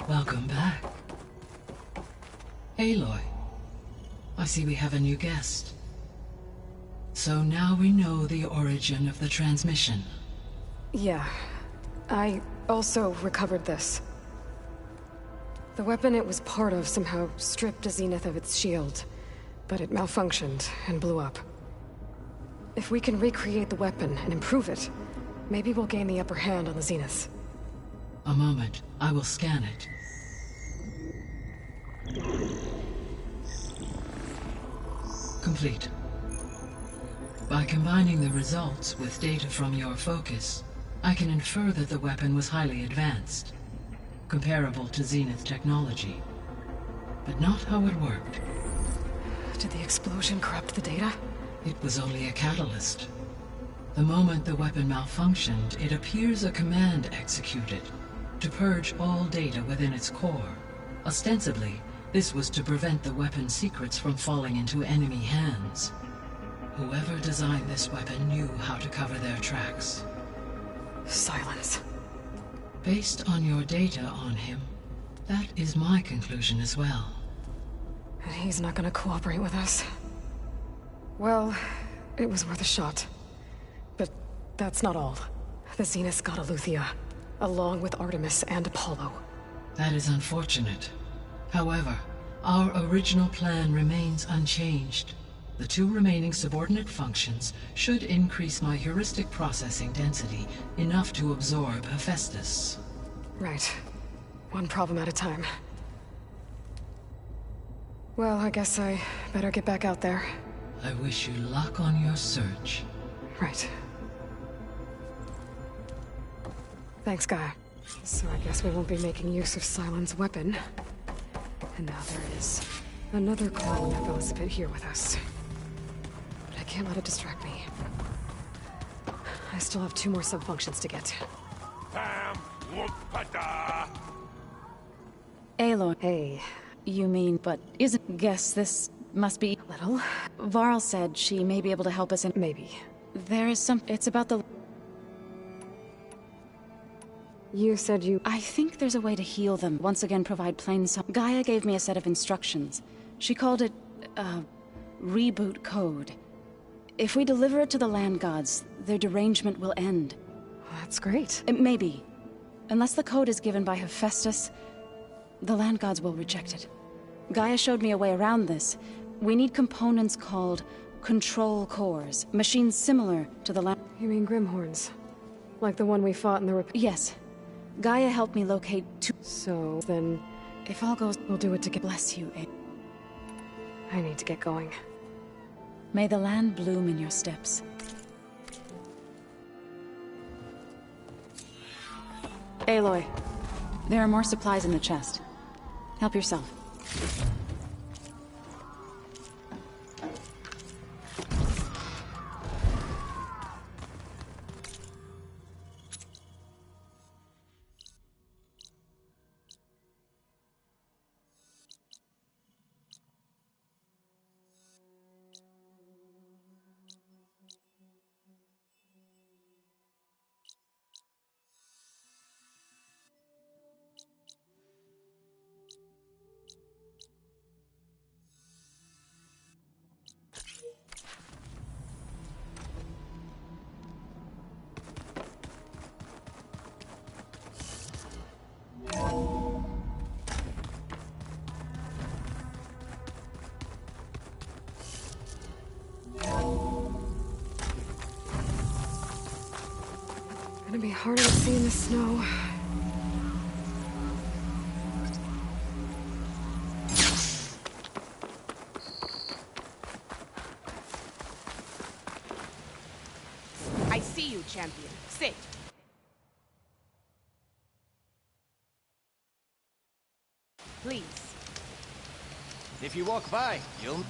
Welcome back. Aloy, I see we have a new guest. So now we know the origin of the transmission. Yeah. I also recovered this. The weapon it was part of somehow stripped Zenith of its shield, but it malfunctioned and blew up. If we can recreate the weapon and improve it, maybe we'll gain the upper hand on the Zeniths. A moment. I will scan it. Complete. By combining the results with data from your focus, I can infer that the weapon was highly advanced, comparable to Zenith technology. But not how it worked. Did the explosion corrupt the data? It was only a catalyst. The moment the weapon malfunctioned, it appears a command executed to purge all data within its core. Ostensibly, this was to prevent the weapon's secrets from falling into enemy hands. Whoever designed this weapon knew how to cover their tracks. Silence. Based on your data on him, that is my conclusion as well. And he's not gonna cooperate with us. Well, it was worth a shot. But that's not all. The Zeniths got Eleuthia, along with Artemis and Apollo. That is unfortunate. However, our original plan remains unchanged. The two remaining subordinate functions should increase my heuristic processing density enough to absorb Hephaestus. Right. One problem at a time. Well, I guess I better get back out there. I wish you luck on your search. Right. Thanks, Gaia. So I guess we won't be making use of Sylens' weapon. And now there is another clone of Elizabeth here with us. But I can't let it distract me. I still have 2 more sub-functions to get. Aloy. Hey. You mean, but isn't... Guess this must be... Little? Varl said she may be able to help us in... Maybe. There is some... It's about the... You said you... I think there's a way to heal them. Once again, provide plain song. Gaia gave me a set of instructions. She called it, reboot code. If we deliver it to the land gods, their derangement will end. That's great. Maybe. Unless the code is given by Hephaestus, the land gods will reject it. Gaia showed me a way around this. We need components called control cores. Machines similar to the land... You mean Grimhorns? Like the one we fought in the... Yes. Gaia helped me locate 2... So, then... If all goes... We'll do it to get... Bless you, I need to get going. May the land bloom in your steps. Aloy, there are more supplies in the chest. Help yourself. gonna be harder to see in the snow. I see you, champion. Sit. Please. If you walk by, you'll...